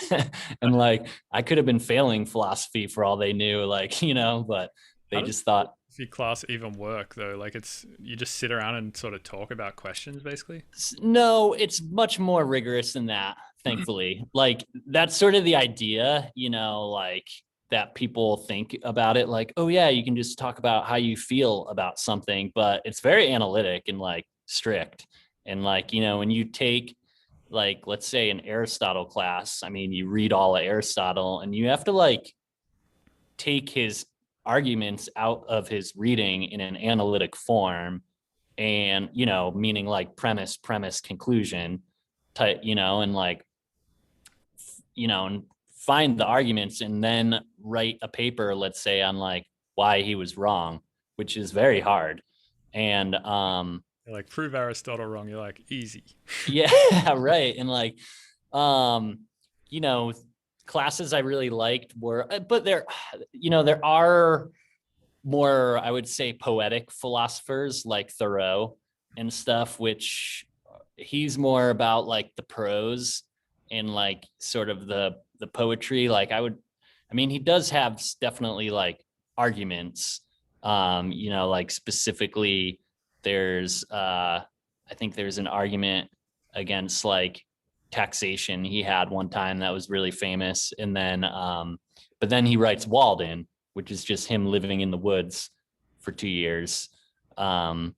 And like, I could have been failing philosophy for all they knew, like, but How they does just thought, philosophy class even work though? Like it's you just sit around and sort of talk about questions basically. no, it's much more rigorous than that, thankfully. Like, that's sort of the idea, like that people think about it like, oh, yeah, you can just talk about how you feel about something, but it's very analytic and like strict. And like, when you take, like, let's say an Aristotle class, I mean, you read all of Aristotle and you have to like take his arguments out of his reading in an analytic form, and meaning like premise conclusion type, and like and find the arguments and then write a paper, let's say, on like why he was wrong, which is very hard. And You're like prove Aristotle wrong. You're like easy. yeah, right. And like, um you know classes I really liked were, but there are more, I would say, poetic philosophers like Thoreau and stuff, which he's more about like the prose and like sort of the poetry. Like, I mean, he does have definitely like arguments. Like specifically, there's I think there's an argument against like taxation he had one time that was really famous. And then but then he writes Walden, which is just him living in the woods for 2 years. Um,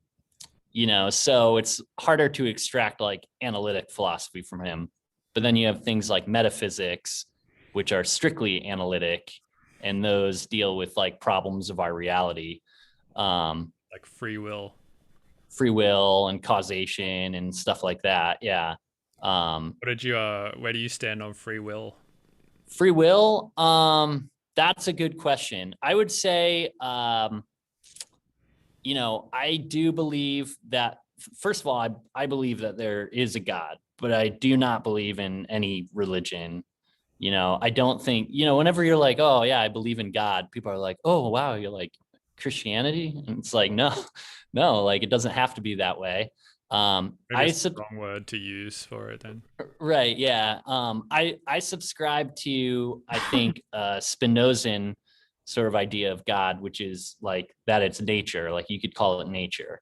so it's harder to extract like analytic philosophy from him. But then you have things like metaphysics, which are strictly analytic, and those deal with like problems of our reality, um, Like free will. free will and causation and stuff like that. Yeah. Um, What did you where do you stand on free will? Free will. That's a good question. I would say, I do believe that, first of all, I believe that there is a God, but I do not believe in any religion. I don't think, whenever you're like, oh, yeah, I believe in God, people are like, oh, wow, you're like Christianity. And it's like, no, no, like it doesn't have to be that way. Maybe it's the wrong word to use for it then. Right, yeah. I subscribe to, I think, Spinozan sort of idea of God, which is like that it's nature, like you could call it nature,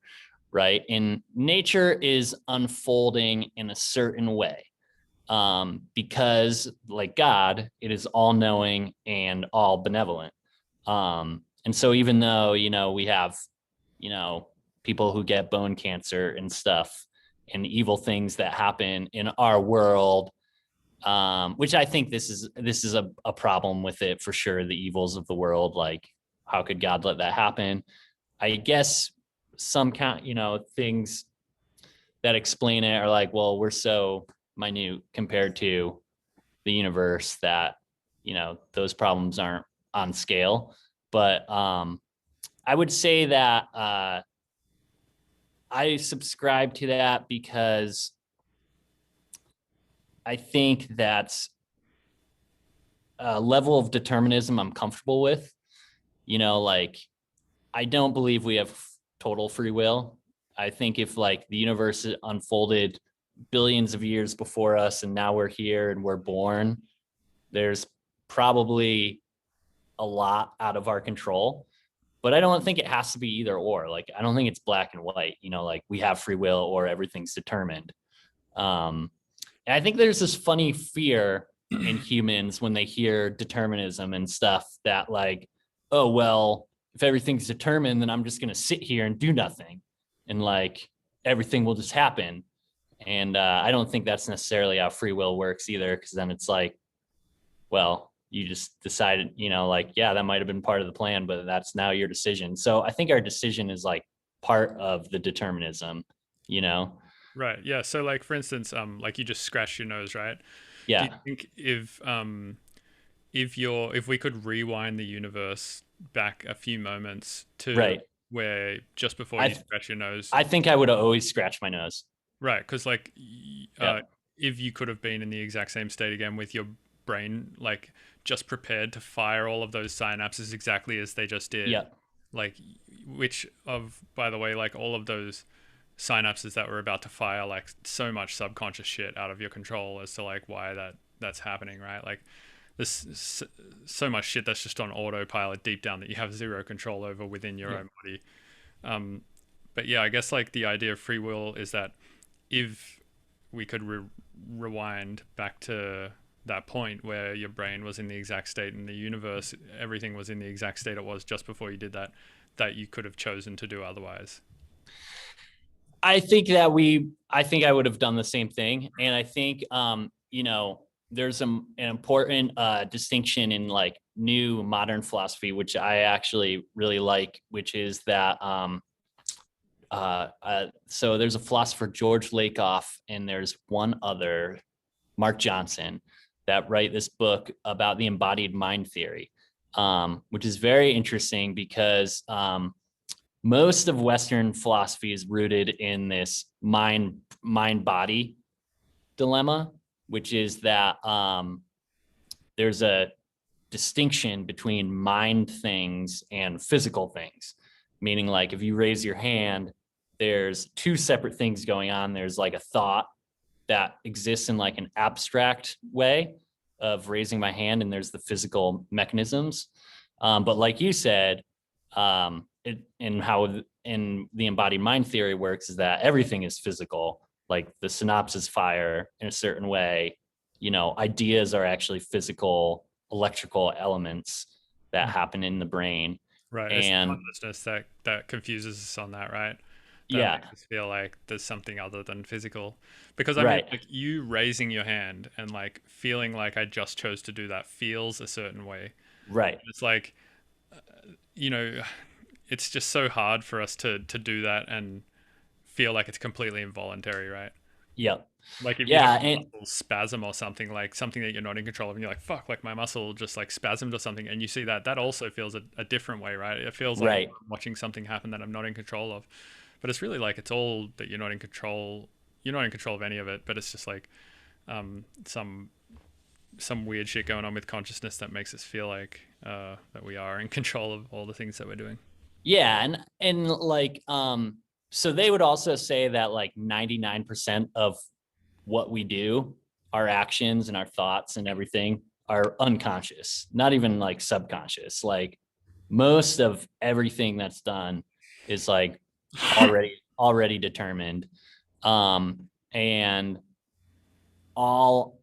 right? And nature is unfolding in a certain way, because like God, it is all knowing and all benevolent. And so even though, we have, you know, people who get bone cancer and stuff and evil things that happen in our world, which I think this is a problem with it for sure. The evils of the world, like how could God let that happen? I guess some kind, things that explain it are like, well, we're so minute compared to the universe that, those problems aren't on scale. But I would say that I subscribe to that because I think that's a level of determinism I'm comfortable with. Like, I don't believe we have total free will. I think if like the universe unfolded billions of years before us and now we're here and we're born, there's probably a lot out of our control. But I don't think it has to be either or. Like, I don't think it's black and white, like we have free will or everything's determined. Um, and I think there's this funny fear in humans when they hear determinism and stuff that like, oh, well, if everything's determined, then I'm just going to sit here and do nothing. And like everything will just happen. And I don't think that's necessarily how free will works either. Cause then it's like, well, you just decided, like, yeah, that might have been part of the plan, but that's now your decision. So I think our decision is like part of the determinism, you know? Right. Yeah. So like for instance, like you just scratched your nose, right? Do you Yeah, think if we could rewind the universe back a few moments to right. where just before you I scratch your nose, I think I would have always scratched my nose. right? Because like, Yep. if you could have been in the exact same state again with your brain, like just prepared to fire all of those synapses exactly as they just did, Yep. like, which of, by the way, like all of those synapses that were about to fire, like so much subconscious shit out of your control as to like why that's happening, right? Like there's so much shit that's just on autopilot deep down that you have zero control over within your Yeah. own body. Um, but yeah, I guess like the idea of free will is that if we could rewind back to that point where your brain was in the exact state in the universe, everything was in the exact state it was just before you did that, that you could have chosen to do otherwise. I think I would have done the same thing. And I think, there's an important distinction in like new modern philosophy, which I actually really like, which is that, so there's a philosopher, George Lakoff, and there's one other, Mark Johnson, that write this book about the embodied mind theory, which is very interesting because, most of Western philosophy is rooted in this mind body dilemma, which is that, there's a distinction between mind things and physical things. Meaning, like if you raise your hand, there's two separate things going on. There's like a thought that exists in like an abstract way of raising my hand, and there's the physical mechanisms. But like you said, how in the embodied mind theory works is that everything is physical. Like the synapses fire in a certain way. Ideas are actually physical electrical elements that happen in the brain. Right. It's the And consciousness that confuses us on that, right? That yeah, makes us feel like there's something other than physical. Because I mean, right, like you raising your hand and like feeling like I just chose to do that feels a certain way. right. It's like, you know, it's just so hard for us to do that and feel like it's completely involuntary, right? Yep. Like if you have Yeah. a And muscle spasm or something, like something that you're not in control of, and you're like, fuck, like my muscle just like spasmed or something, and you see that, that also feels a different way, right? It feels like right. I'm watching something happen that I'm not in control of. But it's really like it's all that you're not in control. You're not in control of any of it, but it's just like um, some some weird shit going on with consciousness that makes us feel like that we are in control of all the things that we're doing. Yeah. And like, so they would also say that like 99% of what we do, our actions and our thoughts and everything, are unconscious, not even like subconscious. Like most of everything that's done is like already determined. And all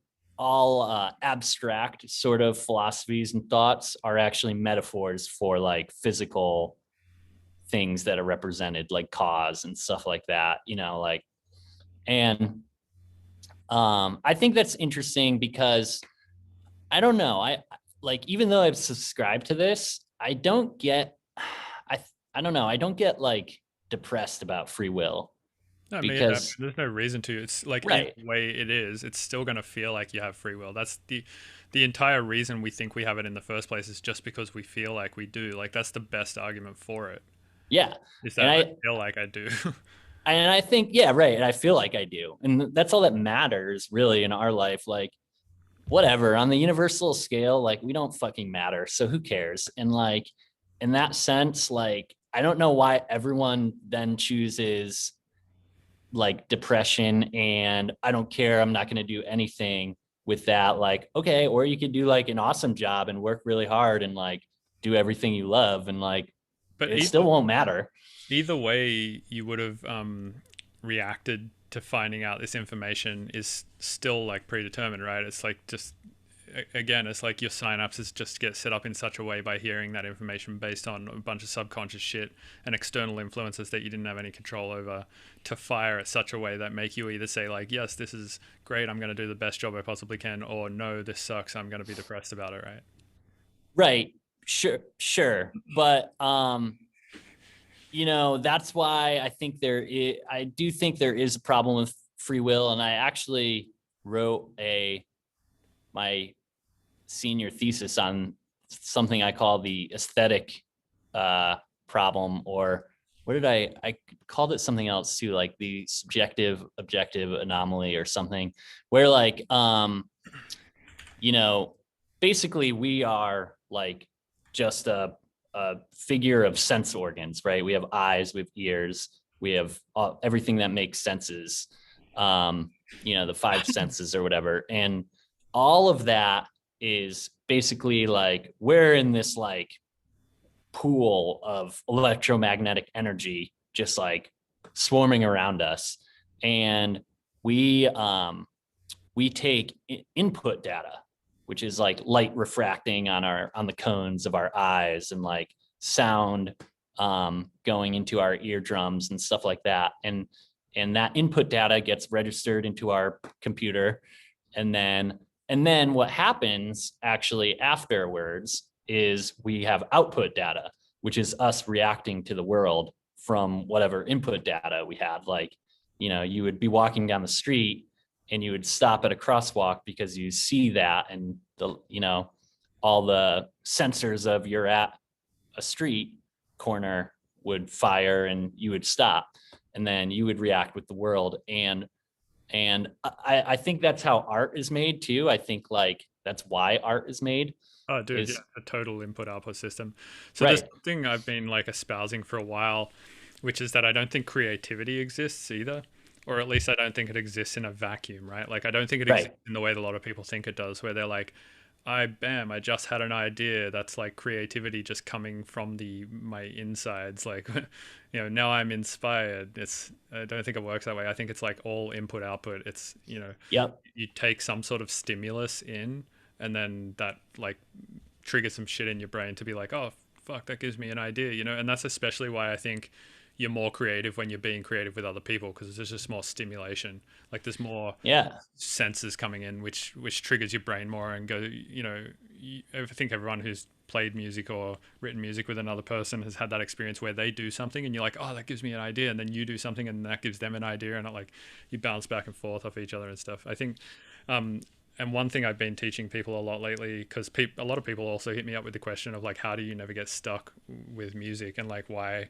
abstract sort of philosophies and thoughts are actually metaphors for like physical things that are represented, like cause and stuff like that, like. And I think that's interesting because I don't know. I like, even though I've subscribed to this, I don't get I I don't know. I don't get like depressed about free will I mean, because there's no reason to. It's like either right. way it is, it's still gonna feel like you have free will. That's the entire reason we think we have it in the first place is just because we feel like we do. Like that's the best argument for it. Yeah. Is And that I feel like I do. I think, yeah, right. And I feel like I do. And that's all that matters really in our life. Like, whatever, on the universal scale, like we don't fucking matter. So who cares? And like, in that sense, like, I don't know why everyone then chooses like depression and I don't care, I'm not going to do anything with that. Like, okay, or you could do like an awesome job and work really hard and like do everything you love and like But it still won't matter. either way, you would have reacted to finding out this information is still like predetermined, right? It's like just again, it's like your synapses just get set up in such a way by hearing that information based on a bunch of subconscious shit and external influences that you didn't have any control over to fire at such a way that make you either say like, yes, this is great, I'm going to do the best job I possibly can, or no, this sucks, I'm going to be depressed about it, right? Right. Sure. But That's why I do think there is a problem with free will. And I actually wrote my senior thesis on something I call the aesthetic uh, problem, or what did I called it something else too, like the subjective objective anomaly or something, where you know, basically we are like just a figure of sense organs, right? We have eyes, we have ears, we have everything that makes senses, the five senses or whatever. And all of that is basically like we're in this like pool of electromagnetic energy just like swarming around us. And we take input data, which is like light refracting on the cones of our eyes, and like sound going into our eardrums and stuff like that. And that input data gets registered into our computer, and then what happens actually afterwards is we have output data, which is us reacting to the world from whatever input data we had. Like, you would be walking down the street and you would stop at a crosswalk because you see that, and all the sensors of you're at a street corner would fire and you would stop, and then you would react with the world. And I think that's how art is made too. I think like that's why art is made Oh, dude, yeah, is a total input output system. So there's right. something I've been like espousing for a while, which is that I don't think creativity exists either, or at least I don't think it exists in a vacuum, right? Like I don't think it Right. exists in the way that a lot of people think it does, where they're like, I just had an idea. That's like creativity just coming from my insides. Like, now I'm inspired. I don't think it works that way. I think it's like all input output. It's, Yep. you take some sort of stimulus in, and then that like trigger some shit in your brain to be like, oh fuck, that gives me an idea, and that's especially why I think you're more creative when you're being creative with other people, because there's just more stimulation. Like there's more Yeah. senses coming in, which triggers your brain more and go, I think everyone who's played music or written music with another person has had that experience where they do something and you're like, oh, that gives me an idea, and then you do something and that gives them an idea, and it like you bounce back and forth off each other and stuff. I think and one thing I've been teaching people a lot lately, because a lot of people also hit me up with the question of like, how do you never get stuck with music, and like why,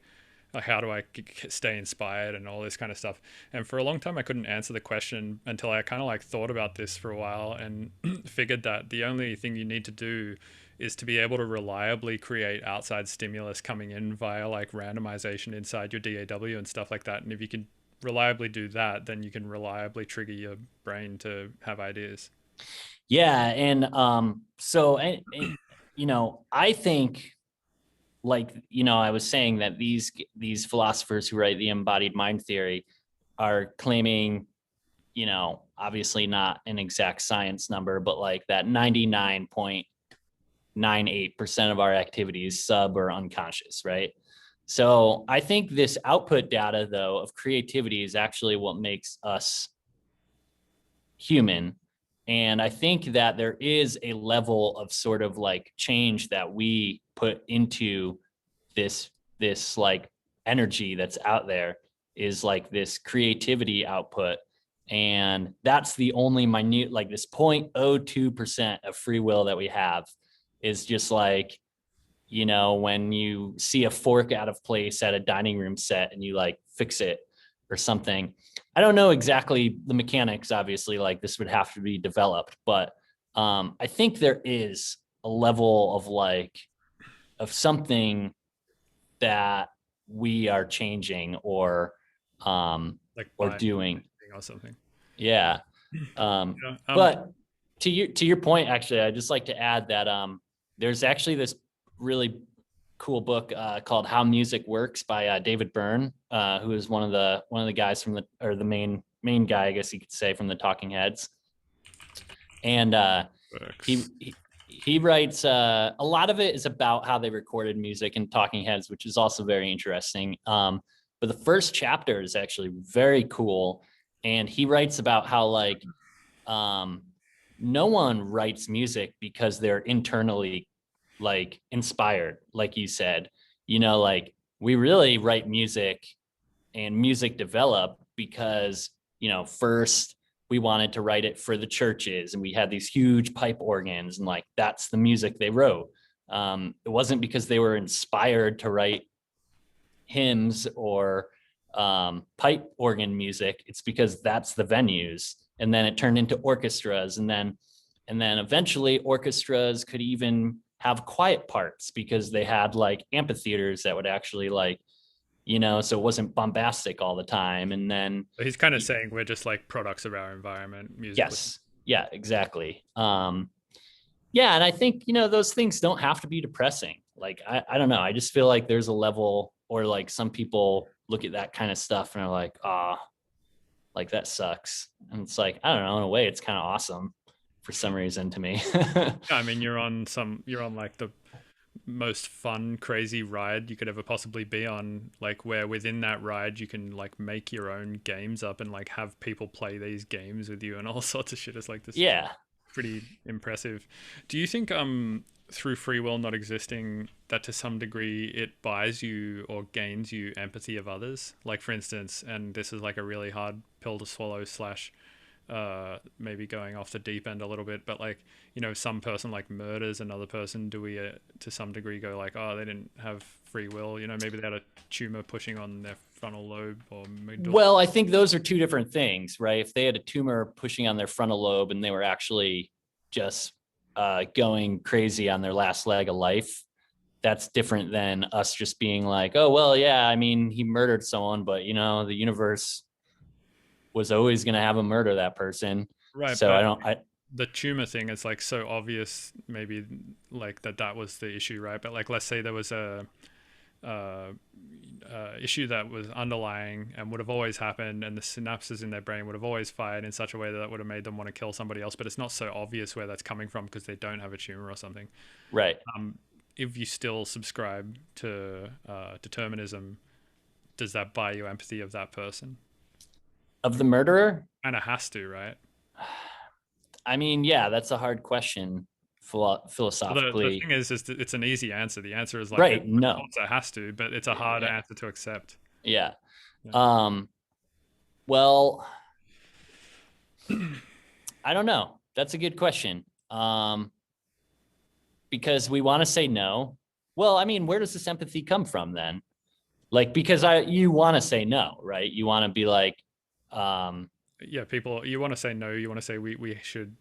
like, how do I stay inspired and all this kind of stuff. And for a long time I couldn't answer the question until I kind of like thought about this for a while and figured that the only thing you need to do is to be able to reliably create outside stimulus coming in via like randomization inside your DAW and stuff like that. And if you can reliably do that, then you can reliably trigger your brain to have ideas. Yeah. And I think, like, I was saying that these philosophers who write the embodied mind theory are claiming, obviously not an exact science number, but like that 99.98% of our activities sub or unconscious, right? So I think this output data, though, of creativity is actually what makes us human. And I think that there is a level of sort of like change that we put into this like energy that's out there, is like this creativity output. And that's the only minute, like this 0.02% of free will that we have, is just like, when you see a fork out of place at a dining room set and you like fix it or something. I don't know exactly the mechanics, obviously, like this would have to be developed, but I think there is a level of like, of something that we are changing Like or by doing. or something. Yeah. Yeah. But to your point, actually, I'd just like to add that there's actually this really cool book called How Music Works by David Byrne, who is one of the guys or the main guy, I guess you could say, from the Talking Heads. And he, Works. he he writes a lot of it is about how they recorded music in Talking Heads, which is also very interesting. But the first chapter is actually very cool, and he writes about how like um, no one writes music because they're internally like inspired, like you said. Like we really write music and music developed because, first we wanted to write it for the churches, and we had these huge pipe organs, and like that's the music they wrote. It wasn't because they were inspired to write hymns or pipe organ music. It's because that's the venues. And then it turned into orchestras, and then eventually orchestras could even have quiet parts because they had like amphitheaters that would actually like, so it wasn't bombastic all the time. And then He's kind of saying we're just like products of our environment musically. yes, yeah, exactly. Yeah, and I think those things don't have to be depressing. Like I don't know, I just feel like there's a level, or like some people look at that kind of stuff and are like, like that sucks. And it's like, I don't know, in a way it's kind of awesome for some reason to me. I mean, you're on like the most fun, crazy ride you could ever possibly be on, like where within that ride you can like make your own games up and like have people play these games with you and all sorts of shit. It's like this Yeah. pretty impressive. Do you think through free will not existing that to some degree it buys you or gains you empathy of others? Like for instance, and this is like a really hard pill to swallow slash maybe going off the deep end a little bit, but like some person like murders another person, do we to some degree go like, oh, they didn't have free will, maybe they had a tumor pushing on their frontal lobe or medulla? Well, I think those are two different things, right? If they had a tumor pushing on their frontal lobe and they were actually just going crazy on their last leg of life, that's different than us just being like, oh, well, yeah, I mean, he murdered someone, but the universe was always going to have him murder that person. Right, So but I the tumor thing is like so obvious, maybe like that was the issue, right? But like let's say there was a uh, issue that was underlying and would have always happened, and the synapses in their brain would have always fired in such a way that that would have made them want to kill somebody else, but it's not so obvious where that's coming from because they don't have a tumor or something. right. If you still subscribe to determinism, does that buy you empathy of that person? Of the murderer? Kind of has to, right? I mean, yeah, that's a hard question Well, the philosophically. thing is that it's an easy answer. The answer is like, Right. of No. course it has to, but it's a hard Yeah. answer to accept. Yeah. Yeah. Well, I don't know. That's a good question. Because we want to say no. Well, I mean, where does this empathy come from then? Like, because you want to say no, right? You want to be like, um, Yeah, people, you want to say no, you want to say we should,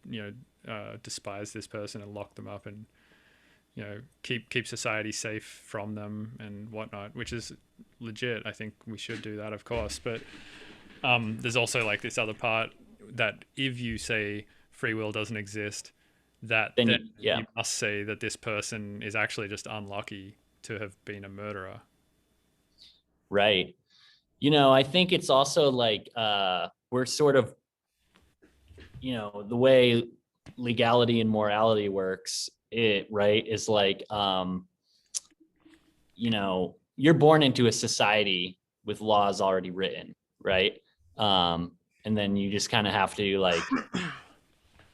despise this person and lock them up and, keep society safe from them and whatnot, which is legit. I think we should do that, of course. But there's also like this other part that if you say free will doesn't exist, that then then yeah, you must say that this person is actually just unlucky to have been a murderer. right. I think it's also like we're sort of, the way legality and morality works, right, is like, you're born into a society with laws already written, right? And then you just kind of have to like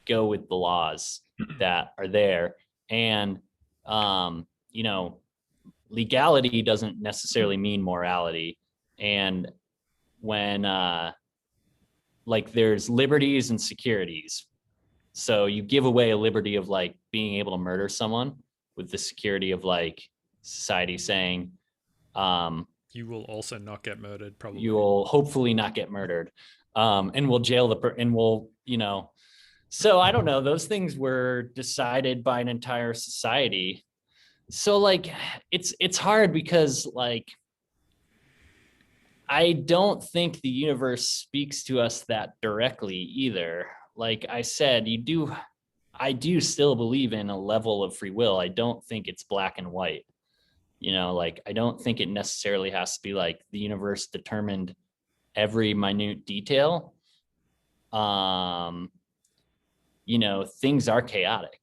go with the laws that are there. And, you know, legality doesn't necessarily mean morality. And when, like there's liberties and securities. So you give away a liberty of like being able to murder someone with the security of like society saying, You will also not get murdered, probably. you'll hopefully not get murdered. And we'll jail and we'll, so I don't know, those things were decided by an entire society. So like, it's hard because like, I don't think the universe speaks to us that directly either. Like I said, I do still believe in a level of free will. I don't think it's black and white. Like I don't think it necessarily has to be like the universe determined every minute detail. Um, things are chaotic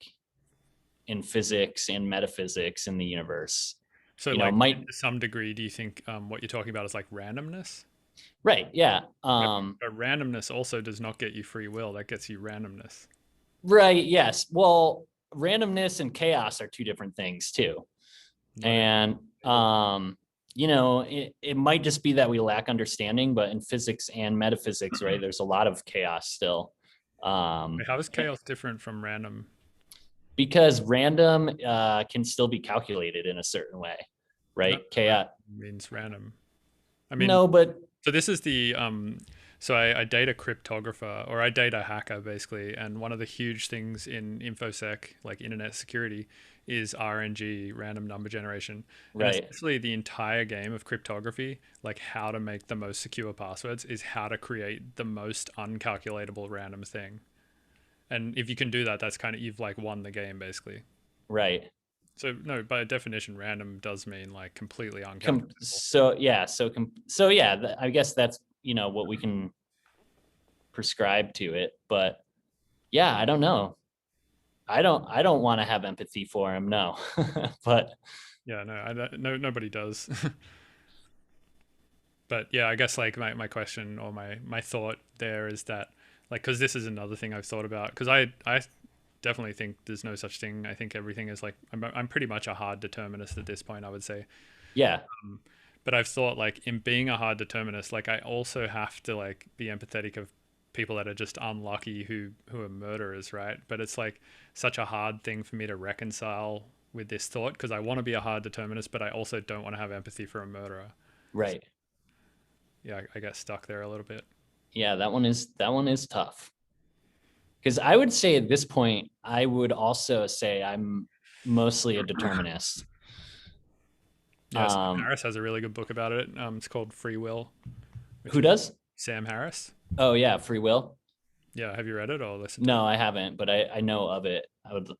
in physics and metaphysics in the universe. So, like, to some degree, do you think what you're talking about is like randomness? Right, yeah. But randomness also does not get you free will. That gets you randomness. Right, yes. Well, randomness and chaos are two different things too. Not And it might just be that we lack understanding, but in physics and metaphysics, right, there's a lot of chaos still. Um, Wait, how is chaos different from random? because random can still be calculated in a certain way, No, right? random Chaos. means random. I mean, No, but so this is the so I date a cryptographer or I date a hacker basically, and one of the huge things in infosec, like internet security, is RNG, random number generation, and right, essentially the entire game of cryptography, like how to make the most secure passwords, is how to create the most uncalculatable random thing. And if you can do that, that's kind of you've like won the game basically. right. So no, by definition, random does mean like completely uncalculable. So yeah, so yeah, I guess that's what we can prescribe to it. But yeah, I don't know. I don't want to have empathy for him. No, but Yeah, no, no, nobody does. But yeah, I guess like my question or my thought there is that like because this is another thing I've thought about because I definitely think there's no such thing. I think everything is like I'm pretty much a hard determinist at this point. I would say, yeah, but I've thought like in being a hard determinist, like I also have to like be empathetic of people that are just unlucky who are murderers, right? But it's like such a hard thing for me to reconcile with this thought because I want to be a hard determinist, but I also don't want to have empathy for a murderer. right. Yeah, I get stuck there a little bit. Yeah, that one is tough. Because I would say at this point, I would also say I'm mostly a determinist. Yeah, Sam Um, Harris has a really good book about it. It's called Free Will, which who is does? Sam Harris. Oh yeah, free will. Yeah, have you read it or listened to it? No, I haven't, but I know of it.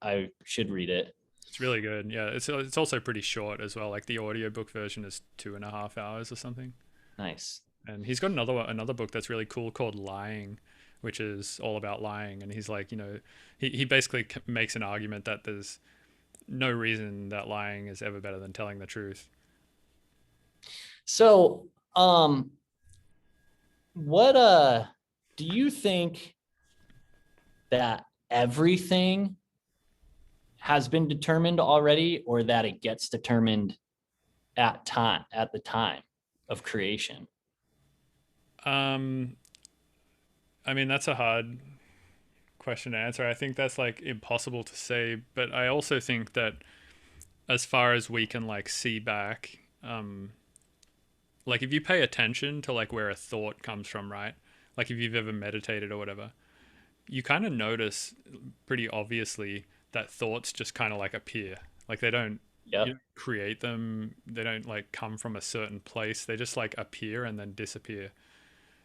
I should read it. It's really good. Yeah, it's also pretty short as well. Like the audiobook version is 2.5 hours or something. Nice. And he's got another book that's really cool called Lying, which is all about lying. And he's like, he basically makes an argument that there's no reason that lying is ever better than telling the truth. So, what do you think that everything has been determined already, or that it gets determined at the time of creation? Um, I mean, that's a hard question to answer. I think that's like impossible to say, but I also think that as far as we can like see back, like if you pay attention to like where a thought comes from, right? Like if you've ever meditated or whatever, you kind of notice pretty obviously that thoughts just kind of like appear. Like they don't you Yep. don't create them, they don't like come from a certain place. They just like appear and then disappear.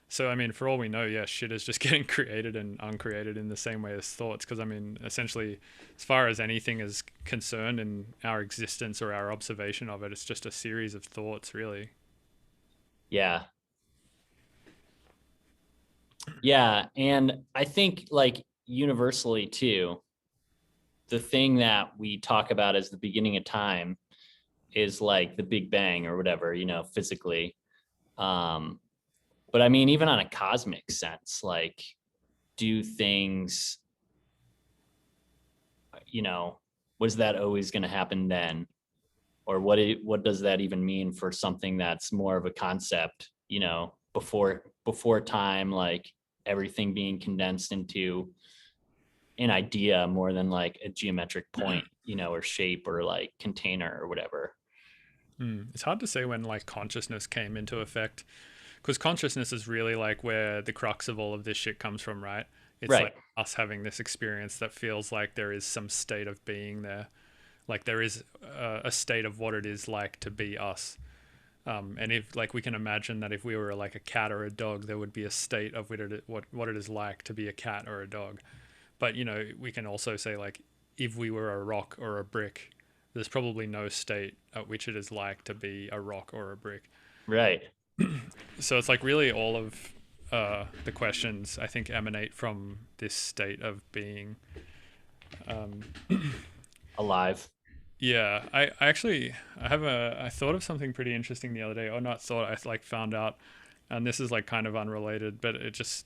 So I mean, for all we know, yeah, shit is just getting created and uncreated in the same way as thoughts. Because I mean, essentially, as far as anything is concerned in our existence or our observation of it, it's just a series of thoughts, really. Yeah. Yeah. And I think, like, universally, too, the thing that we talk about as the beginning of time is like the Big Bang or whatever, physically. Um, but I mean, even on a cosmic sense, like, do things, you know, was that always going to happen then? Or what does that even mean for something that's more of a concept, before time, like everything being condensed into an idea more than like a geometric point, or shape or like container or whatever. It's hard to say when like consciousness came into effect, because consciousness is really like where the crux of all of this shit comes from, right? It's Right. like us having this experience that feels like there is some state of being there, like there is a state of what it is like to be us. And if like we can imagine that if we were like a cat or a dog, there would be a state of what it is like to be a cat or a dog. But we can also say like if we were a rock or a brick, there's probably no state at which it is like to be a rock or a brick. Right. So it's like really all of the questions I think emanate from this state of being. Um, Alive. yeah, I actually I thought of something pretty interesting the other day, or not thought, I like found out, and this is like kind of unrelated, but it just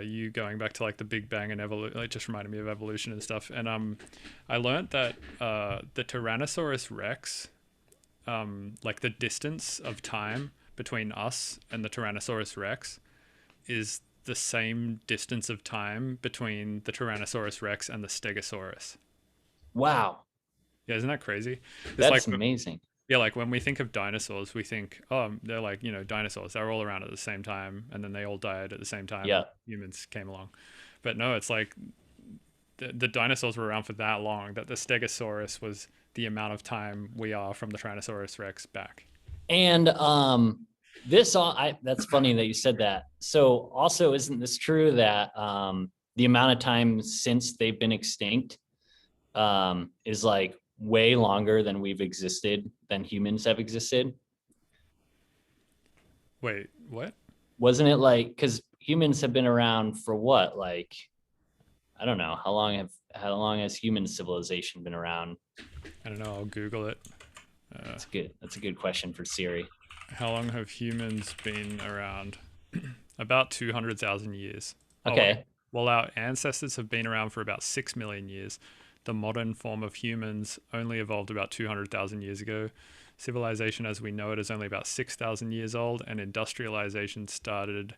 you going back to like the Big Bang and evolution, like just reminded me of evolution and stuff. And I learned that the Tyrannosaurus Rex like the distance of time between us and the Tyrannosaurus Rex is the same distance of time between the Tyrannosaurus Rex and the Stegosaurus. Wow, Yeah, isn't that crazy? It's like, that's amazing. yeah, like when we think of dinosaurs, we think, oh, they're like, dinosaurs. They're all around at the same time, and then they all died at the same time, Yeah. and humans came along. But no, it's like the dinosaurs were around for that long that the Stegosaurus was the amount of time we are from the Tyrannosaurus Rex back. And this all that's funny that you said that. So also, isn't this true that the amount of time since they've been extinct is like way longer than we've existed, than humans have existed? Wait, what? Wasn't it like, because humans have been around for what, like, I don't know, how long has human civilization been around? I don't know. I'll Google it. That's a good question for Siri. How long have humans been around? About 200,000 years. Oh, wait. Okay. While our ancestors have been around for about 6 million years, the modern form of humans only evolved about 200,000 years ago. Civilization as we know it is only about 6,000 years old, and industrialization started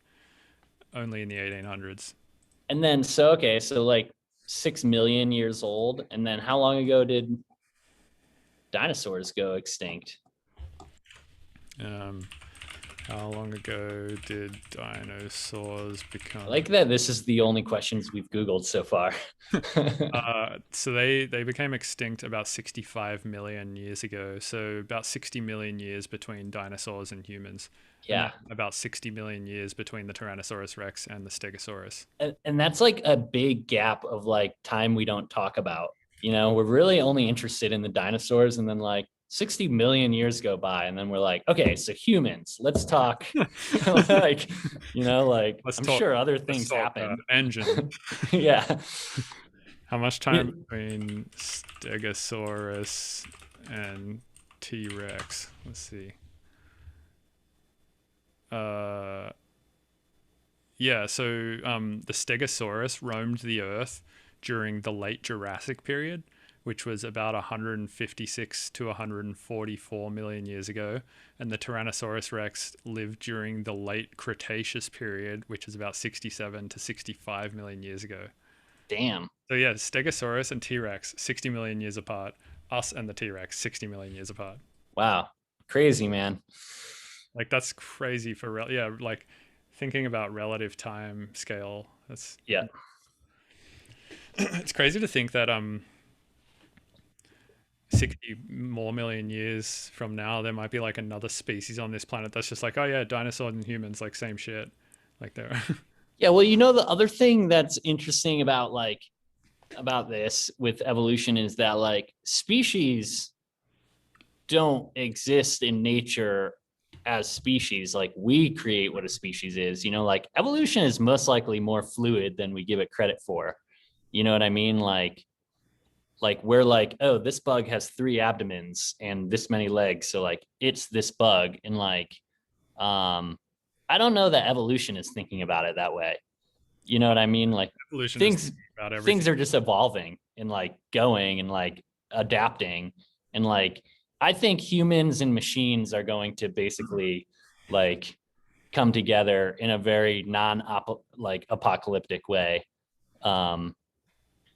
only in the 1800s. And then, so, okay, so like 6 million years old. And then how long ago did dinosaurs go extinct? Um, how long ago did dinosaurs become? I like that this is the only questions we've Googled so far. So they became extinct about 65 million years ago. So about 60 million years between dinosaurs and humans. And Yeah. then about 60 million years between the Tyrannosaurus Rex and the Stegosaurus. And that's like a big gap of like time we don't talk about. We're really only interested in the dinosaurs, and then like 60 million years go by, and then we're like, okay, so humans, let's talk. Like, like, Let's I'm talk. sure other Let's things talk happen. engine. Yeah. How much time between Stegosaurus and T Rex? Let's see. Uh, yeah. So the Stegosaurus roamed the Earth during the late Jurassic period, which was about 156 to 144 million years ago, and the Tyrannosaurus Rex lived during the late Cretaceous period, which is about 67 to 65 million years ago. Damn. So yeah, Stegosaurus and T-Rex 60 million years apart. Us and the T-Rex 60 million years apart. Wow. Crazy, man. Like that's crazy for yeah, like thinking about relative time scale. That's Yeah. It's crazy to think that 60 more million years from now there might be like another species on this planet that's just like, oh yeah, dinosaurs and humans, like same shit. Like they're Yeah. Well, the other thing that's interesting about this with evolution is that like species don't exist in nature as species. Like we create what a species is. Like evolution is most likely more fluid than we give it credit for. You know what I mean? Like we're like, oh, this bug has 3 abdomens and this many legs, so like it's this bug. And like I don't know that evolution is thinking about it that way. You know what I mean? Like evolution is things about everything. things are just evolving and like going and like adapting. And like I think humans and machines are going to basically like come together in a very like apocalyptic way. um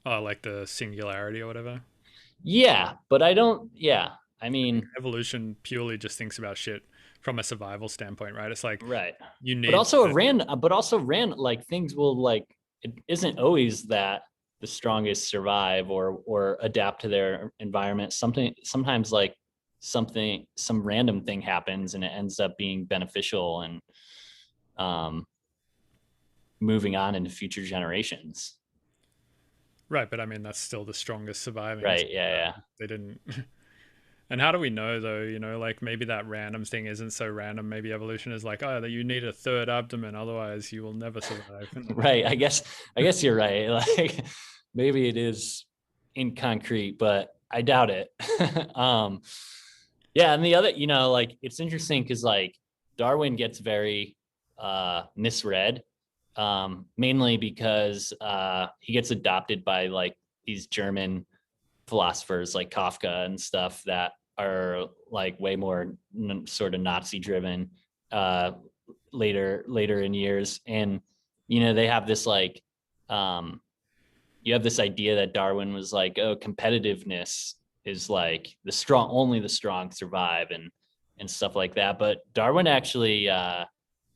Oh, like the singularity or whatever. yeah, but I don't, yeah, I mean, Evolution purely just thinks about shit from a survival standpoint, right? It's like right. you But need also to, like things will like, it isn't always that the strongest survive or adapt to their environment. Sometimes like some random thing happens and it ends up being beneficial and um moving on into future generations. right, but I mean that's still the strongest surviving. Right. Yeah, yeah. They didn't. And how do we know though? Like maybe that random thing isn't so random. Maybe evolution is like, oh, that you need a third abdomen, otherwise you will never survive. Right. I guess you're right. Like maybe it is in concrete, but I doubt it. um yeah, and the other, like it's interesting because like Darwin gets very misread, mainly because he gets adopted by like these German philosophers like Kafka and stuff that are like way more sort of Nazi driven uh, later in years, and they have this like you have this idea that Darwin was like, oh, competitiveness is like only the strong survive and stuff like that. But Darwin actually, um,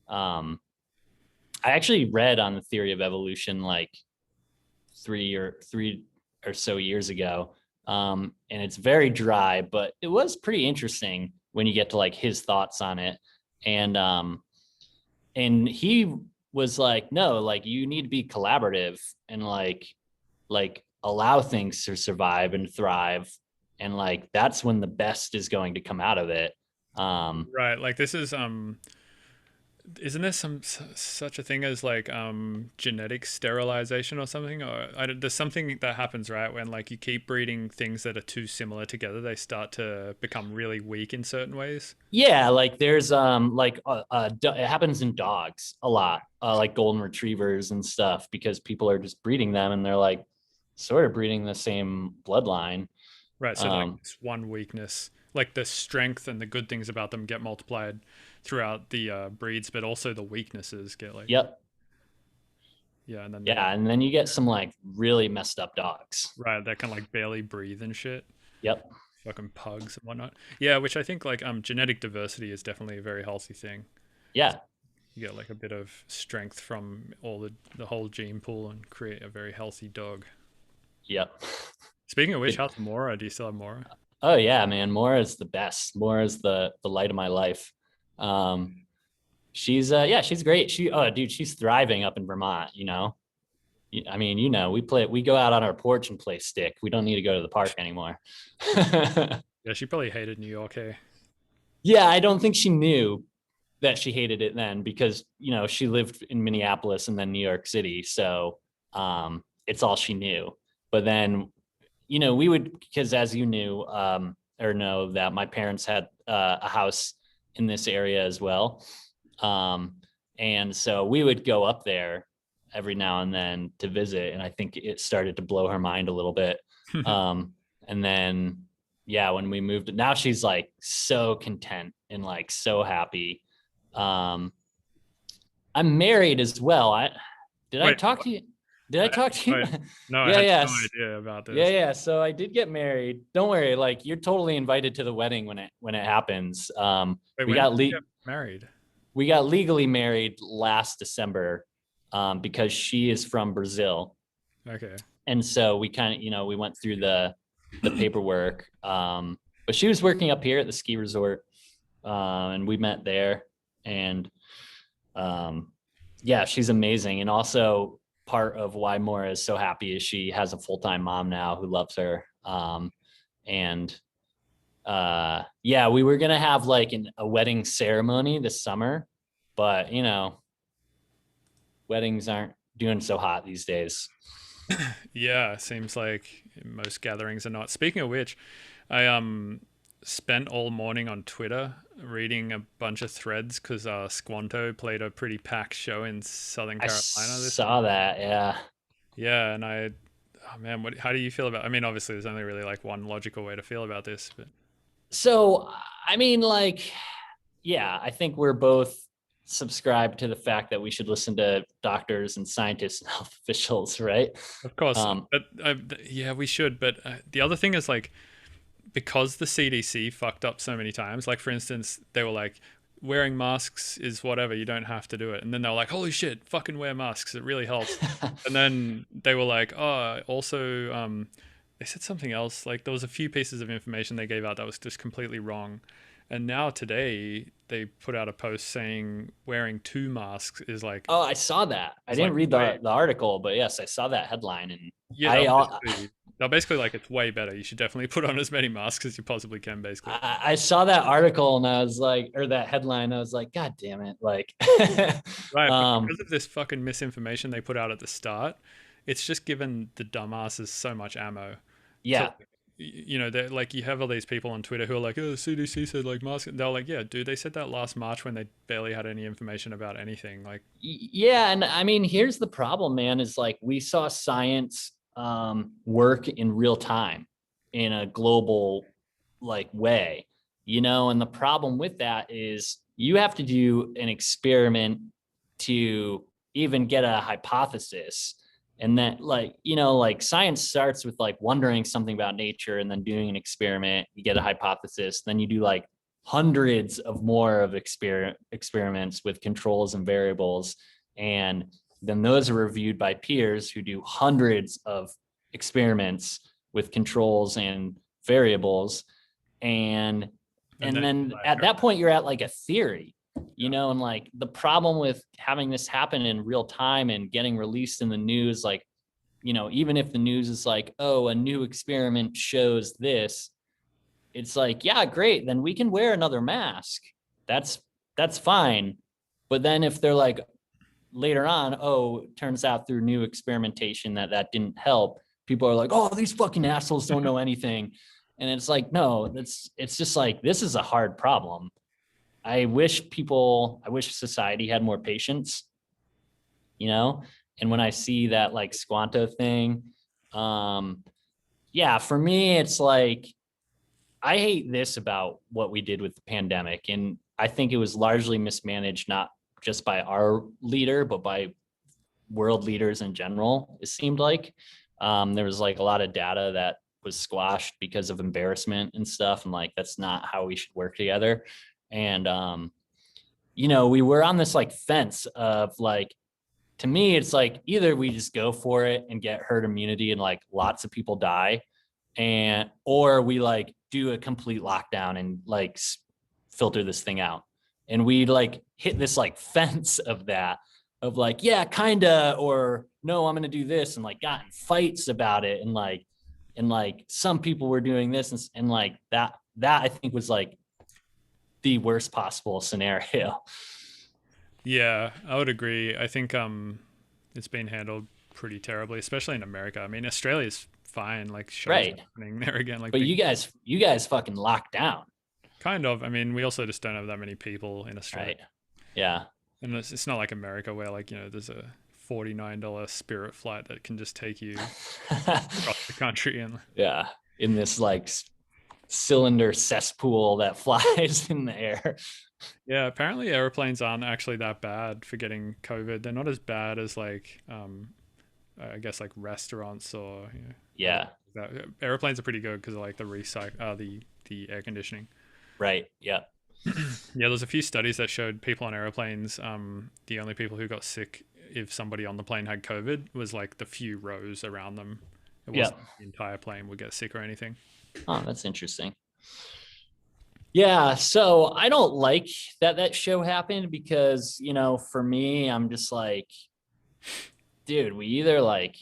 I actually read on the theory of evolution like three or so years ago. And it's very dry, but it was pretty interesting when you get to like his thoughts on it. And he was like, no, like you need to be collaborative and like allow things to survive and thrive. And like that's when the best is going to come out of it. Right. Like this is isn't there such a thing as like genetic sterilization or something? Or there's something that happens, right, when like you keep breeding things that are too similar together, they start to become really weak in certain ways. Yeah, like there's it happens in dogs a lot, like golden retrievers and stuff, because people are just breeding them and they're like sort of breeding the same bloodline. Right. So like um this one weakness, like the strength and the good things about them get multiplied throughout the breeds, but also the weaknesses get like, yep. yeah, and then Yeah, and then you get some like really messed up dogs. right, that can like barely breathe and shit. Yep. Fucking pugs and whatnot. Yeah, which I think like genetic diversity is definitely a very healthy thing. Yeah. You get like a bit of strength from all the whole gene pool and create a very healthy dog. Yep. Speaking of which, how's Mora? Do you still have Mora? Oh yeah, man. Mora is the best. Mora is the light of my life. She's yeah, she's great. Dude, she's thriving up in Vermont, I mean, we go out on our porch and play stick. We don't need to go to the park anymore. Yeah, she probably hated New York, hey? Yeah, I don't think she knew that she hated it then because, she lived in Minneapolis and then New York City. So it's all she knew. But then, we would, because as you knew or know that my parents had a house in this area as well. And so we would go up there every now and then to visit. And I think it started to blow her mind a little bit. And then, yeah, when we moved, now she's like so content and like so happy. Um, I'm married as well. Did I Wait, talk to you? Did I talk to you? wait, no, I Yeah, had no yes. idea about Yeah, this. yeah. So I did get married. Don't worry, like you're totally invited to the wedding when it happens. Wait, We when did got you get married? we got legally married last December because she is from Brazil. Okay. And so we kind of, we went through the paperwork. But she was working up here at the ski resort, and we met there. And yeah, she's amazing. And also part of why Maura is so happy is she has a full-time mom now who loves her. And yeah, we were gonna have like a wedding ceremony this summer, but weddings aren't doing so hot these days. Yeah, seems like most gatherings are not. Speaking of which, I spent all morning on Twitter reading a bunch of threads because Squanto played a pretty packed show in Southern I Carolina this week. saw that. Yeah. Yeah, and oh man, how do you feel about? I mean, obviously, there's only really like one logical way to feel about this, but So, I mean, like, yeah, I think we're both subscribed to the fact that we should listen to doctors and scientists and health officials, right? of course, Um, but yeah, we should. But the other thing is like because the CDC fucked up so many times. Like for instance, they were like, wearing masks is whatever, you don't have to do it. And then they were like, holy shit, fucking wear masks, it really helps. And then they were like, oh, also, they said something else. Like there was a few pieces of information they gave out that was just completely wrong. And now today they put out a post saying wearing two masks oh, I saw that. I is didn't like read way, the article, but yes, I saw that headline, and yeah, I they're basically like it's way better. You should definitely put on as many masks as you possibly can, basically. I saw that article and I was like, or that headline, I was like, God damn it! Like, Right, but um, because of this fucking misinformation they put out at the start, it's just given the dumbasses so much ammo. To, yeah, they're like you have all these people on Twitter who are like, "Oh, CDC said like mask." They're like, "Yeah, dude, they said that last March when they barely had any information about anything." Like, yeah, and I mean, here's the problem, man. Is like we saw science work in real time in a global like way, and the problem with that is you have to do an experiment to even get a hypothesis. And then like science starts with like wondering something about nature and then doing an experiment, you get a hypothesis, then you do like hundreds of more of experiments with controls and variables, and then those are reviewed by peers who do hundreds of experiments with controls and variables, and And then then like, at that point you're at like a theory, yeah. and like the problem with having this happen in real time and getting released in the news, like, even if the news is like, oh, a new experiment shows this, it's like, yeah, great, then we can wear another mask. That's fine. But then if they're like later on, oh, turns out through new experimentation that didn't help, people are like, oh, these fucking assholes don't know anything. And it's like, no, it's just like, this is a hard problem. I wish society had more patience, you know? And when I see that like Squanto thing, um, yeah, for me, it's like, I hate this about what we did with the pandemic. And I think it was largely mismanaged, not just by our leader, but by world leaders in general, it seemed like. There was like a lot of data that was squashed because of embarrassment and stuff. And like, that's not how we should work together. And, we were on this like fence of like, to me, it's like either we just go for it and get herd immunity and like lots of people die, and or we like do a complete lockdown and like filter this thing out. And we like hit this like fence of that, of like, yeah, kinda, or no, I'm gonna do this, and like got in fights about it, and like some people were doing this, and like that I think was like the worst possible scenario. Yeah, I would agree. I think it's been handled pretty terribly, especially in America. I mean, Australia's fine, like shows Right. are happening there again, like But big you guys fucking locked down. kind of. I mean, we also just don't have that many people in Australia. Right. Yeah. And it's not like America where like, there's a $49 Spirit flight that can just take you across the country and Yeah. In this like cylinder cesspool that flies in the air. yeah, apparently airplanes aren't actually that bad for getting COVID. They're not as bad as like I guess like restaurants or other Yeah. that. Airplanes are pretty good because of like the the air conditioning. Right. Yeah. Yeah, there's a few studies that showed people on airplanes. The only people who got sick if somebody on the plane had COVID was like the few rows around them. It Yeah. wasn't the entire plane would get sick or anything. Oh, that's interesting. Yeah. So I don't like that show happened because, for me, I'm just like, dude, we either like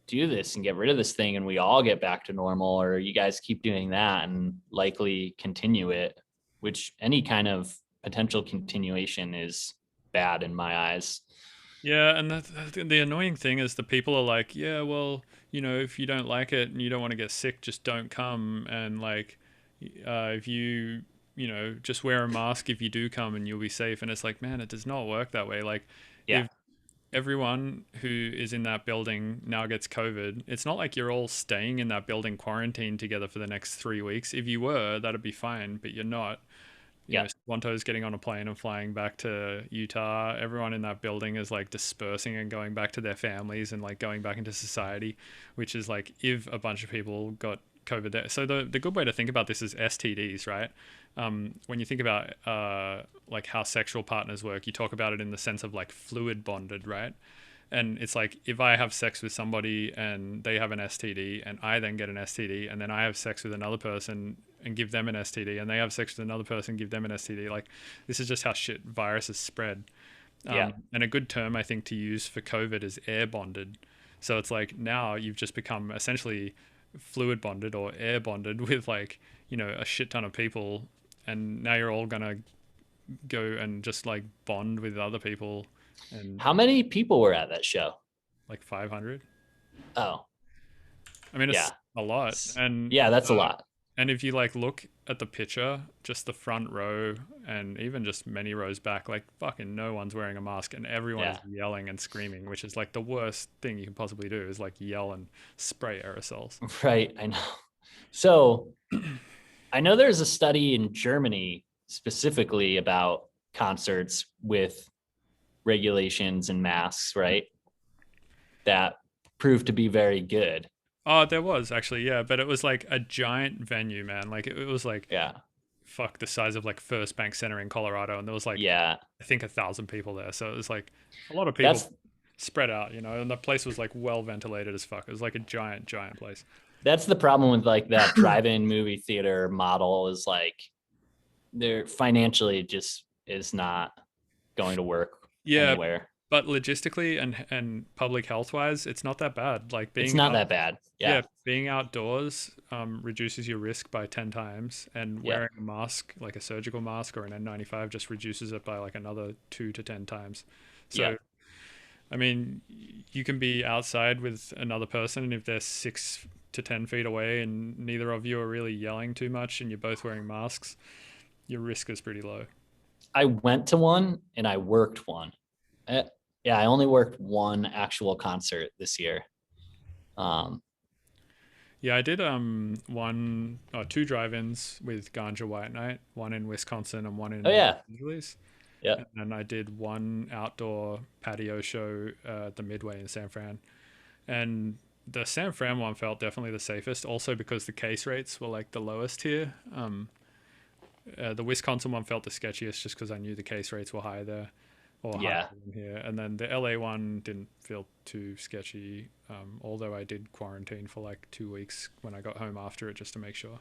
do this and get rid of this thing and we all get back to normal, or you guys keep doing that and likely continue it, which any kind of potential continuation is bad in my eyes. Yeah, and the annoying thing is the people are like, yeah, well, if you don't like it and you don't want to get sick, just don't come. And like, if just wear a mask if you do come and you'll be safe. And it's like, man, it does not work that way. Like, Yeah. if everyone who is in that building now gets COVID, it's not like you're all staying in that building quarantined together for the next 3 weeks. If you were, that'd be fine, but you're not. Yeah. Swanto's getting on a plane and flying back to Utah. Everyone in that building is like dispersing and going back to their families and like going back into society, which is like if a bunch of people got COVID there. So the good way to think about this is STDs, right? When you think about like how sexual partners work, you talk about it in the sense of like fluid bonded, right? And it's like if I have sex with somebody and they have an STD and I then get an STD and then I have sex with another person and give them an STD and they have sex with another person, give them an STD. Like this is just how shit viruses spread. Yeah. And a good term I think to use for COVID is air bonded. So it's like now you've just become essentially fluid bonded or air bonded with like, a shit ton of people. And now you're all going to go and just like bond with other people and How many people were at that show? like 500. Oh, I mean, yeah. it's a lot. And Yeah, that's a lot. and if you like look at the picture, just the front row and even just many rows back, like fucking no one's wearing a mask and everyone is Yeah. yelling and screaming, which is like the worst thing you can possibly do is like yell and spray aerosols. Right. I know. So I know there's a study in Germany specifically about concerts with regulations and masks, right? That proved to be very good. Oh, there was actually, yeah, but it was like a giant venue, man. Like it was like Yeah. fuck the size of like First Bank Center in Colorado, and there was like Yeah. I think 1,000 people there, so it was like a lot of people That's spread out, and the place was like well ventilated as fuck. It was like a giant place. that's the problem with like that drive-in movie theater model is like they're financially just is not going to work Yeah, anywhere. but logistically and public health wise, it's not that bad. Like It's being not out, that bad. yeah, Yeah. being outdoors reduces your risk by 10 times, and Yep. wearing a mask, like a surgical mask or an N95, just reduces it by like another 2 to 10 times. So Yep. I mean, you can be outside with another person, and if they're 6 to 10 feet away, and neither of you are really yelling too much, and you're both wearing masks, your risk is pretty low. I went to one and I worked one. Uh, yeah, I only worked one actual concert this year. Um, Yeah, I did one or two drive-ins with Ganja White Night, one in Wisconsin and one oh in Los yeah. Angeles. And Yep. then I did one outdoor patio show at the Midway in San Fran. And the San Fran one felt definitely the safest, also because the case rates were like the lowest here. The Wisconsin one felt the sketchiest just because I knew the case rates were high there or higher Yeah. than here. And then the LA one didn't feel too sketchy, although I did quarantine for like 2 weeks when I got home after it just to make sure.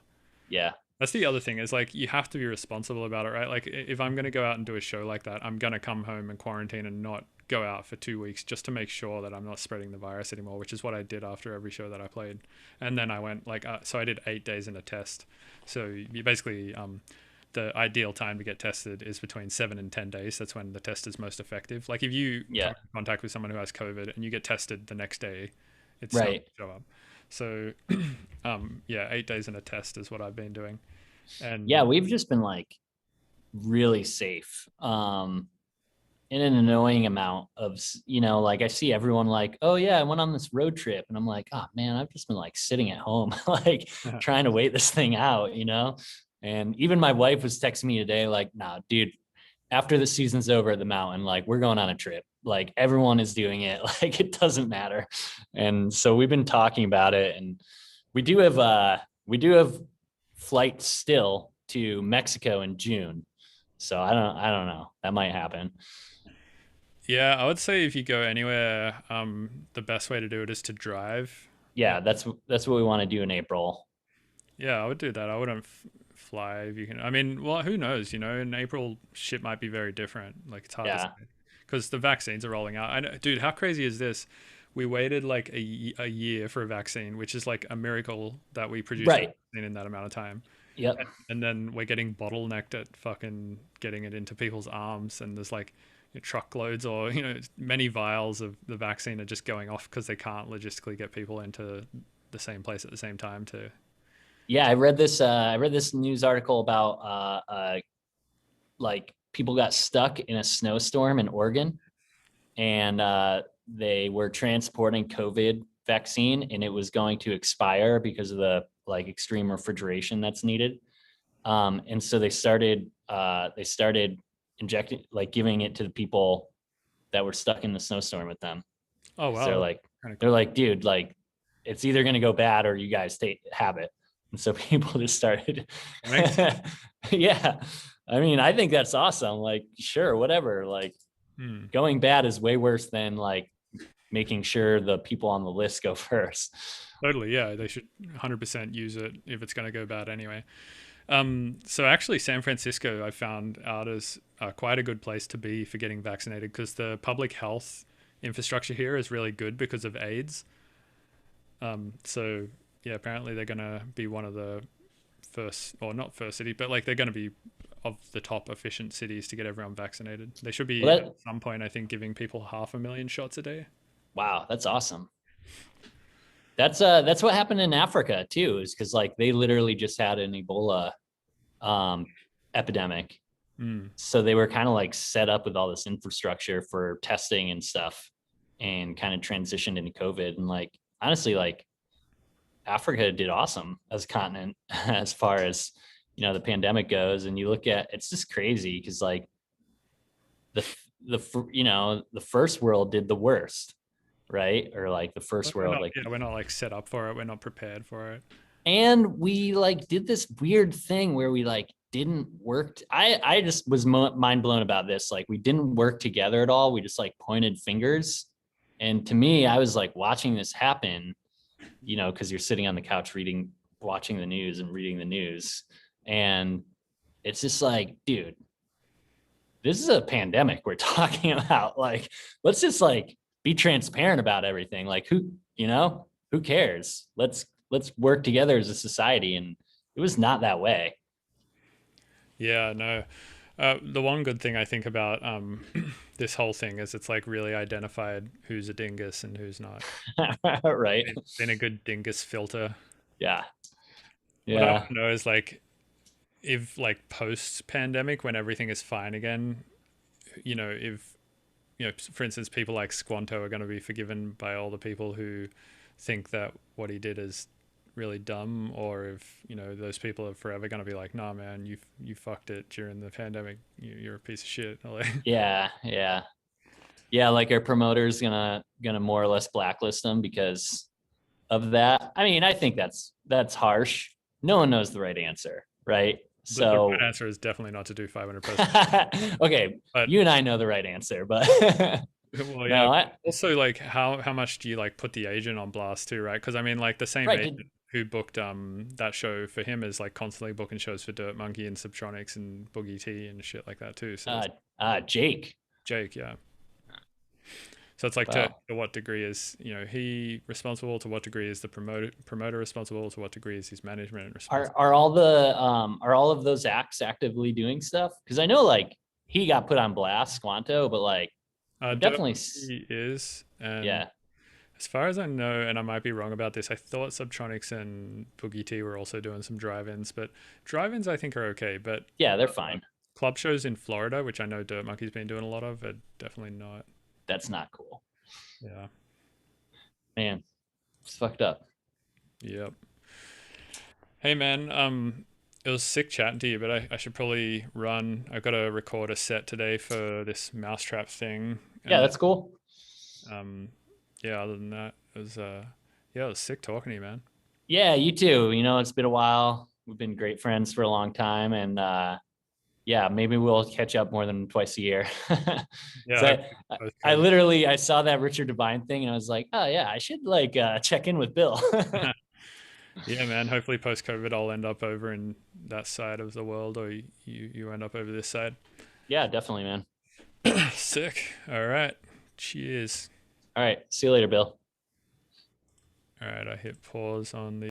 Yeah. That's the other thing is like you have to be responsible about it, right? Like if I'm going to go out and do a show like that, I'm going to come home and quarantine and not go out for 2 weeks just to make sure that I'm not spreading the virus anymore, which is what I did after every show that I played. And then I went like, so I did 8 days in a test. So you basically, the ideal time to get tested is between 7 and 10 days. That's when the test is most effective. Like if you come Yeah. in contact with someone who has COVID and you get tested the next day, it's still Right. going to show up. So, yeah, 8 days in a test is what I've been doing. Yeah, And we've just been like really safe. In an annoying amount of, like I see everyone like, oh yeah, I went on this road trip, and I'm like, oh man, I've just been like sitting at home, like trying to wait this thing out. And even my wife was texting me today, like, nah, dude, after the season's over at the mountain, like we're going on a trip. Like everyone is doing it. Like it doesn't matter. And so we've been talking about it, and we do have flights still to Mexico in June. So I don't know. That might happen. yeah, I would say if you go anywhere, the best way to do it is to drive. Uh, Yeah, that's what we want to do in April. yeah, I would do that. I wouldn't fly if you can. I mean, well, who knows? In April, shit might be very different. Like it's hard to say Yeah. because the vaccines are rolling out. I know, dude, how crazy is this? We waited like a year for a vaccine, which is like a miracle that we produced a Right. vaccine in that amount of time. Yep. And then we're getting bottlenecked at fucking getting it into people's arms, and there's like truckloads or many vials of the vaccine are just going off because they can't logistically get people into the same place at the same time to. Yeah, I read this news article about like people got stuck in a snowstorm in Oregon, and they were transporting COVID vaccine, and it was going to expire because of the like extreme refrigeration that's needed. And so they started injecting, like giving it to the people that were stuck in the snowstorm with them. Oh Because they're wow, like, kind of they're cool. like, dude, like it's either gonna go bad or you guys have it. And so people just started. That makes Yeah. I mean, I think that's awesome. Like, sure, whatever. Like hmm, going bad is way worse than like making sure the people on the list go first. totally, yeah, they should 100% use it if it's going to go bad anyway. So actually, San Francisco I found out is quite a good place to be for getting vaccinated because the public health infrastructure here is really good because of AIDS. So yeah, apparently they're going to be one of the first, or not first city, but like they're going to be of the top efficient cities to get everyone vaccinated. They should be Well, at some point, I think, giving people 500,000 shots a day. wow, that's awesome. That's what happened in Africa too, is because like they literally just had an Ebola um epidemic. Mm. So they were kind of like set up with all this infrastructure for testing and stuff, and kind of transitioned into COVID. And like honestly, like Africa did awesome as a continent as far as the pandemic goes, and you look at, it's just crazy because like the the first world did the worst, right? Or like the first We're world, not, like, yeah, we're not like set up for it. We're not prepared for it. and we like did this weird thing where we like didn't work. I just was mind blown about this. Like we didn't work together at all. We just like pointed fingers. And to me, I was like watching this happen, because you're sitting on the couch watching the news and reading the news. And it's just like, dude, this is a pandemic we're talking about. Like, let's just like be transparent about everything. Like who cares? Let's work together as a society. And it was not that way. Yeah, no. The one good thing I think about this whole thing is it's like really identified who's a dingus and who's not. Right. Been a good dingus filter. Yeah. What I want Yeah. to know is like if like post pandemic when everything is fine again, if for instance, people like Squanto are going to be forgiven by all the people who think that what he did is really dumb, or if those people are forever going to be like, nah, man, you fucked it during the pandemic. You're a piece of shit. Yeah. Yeah. Yeah. Like our promoter's gonna more or less blacklist them because of that. I mean, I think that's harsh. No one knows the right answer, right? The right So answer is definitely not to do 500 posts. okay, But you and I know the right answer, but well, yeah. no, I Also, like, how much do you like put the agent on blast too, right? Because I mean, like, the same right. agent who booked that show for him is like constantly booking shows for Dirt Monkey and Subtronics and Boogie T and shit like that too. So it's Jake. Jake, yeah. So it's like Wow. to what degree is he responsible? To what degree is the promoter responsible? To what degree is his management responsible? Are all of those acts actively doing stuff? Because I know like he got put on blast, Squanto, but like I've Dirt definitely Monkey is, and yeah. as far as I know, and I might be wrong about this, I thought Subtronics and Boogie T were also doing some drive-ins, but drive-ins I think are okay. But Yeah, they're uh, fine. club shows in Florida, which I know Dirt Monkey's been doing a lot of, are definitely not. That's not cool. Yeah. Man, it's fucked up. Yep. Hey man, it was sick chatting to you, but I should probably run. I've got to record a set today for this mousetrap thing, Yeah, and then that's cool. um, yeah. Other than that, it was yeah, it was sick talking to you, man. Yeah, you too. It's been a while. We've been great friends for a long time, and yeah, maybe we'll catch up more than twice a year. Yeah, So hopefully I, post I COVID. literally I saw that Richard Devine thing, and I was like, oh yeah, I should like check in with Bill. Yeah, man. Hopefully, post COVID, I'll end up over in that side of the world, or you end up over this side. Yeah, definitely, man. Sick. All right. Cheers. All right, see you later, Bill. All right. I hit pause on the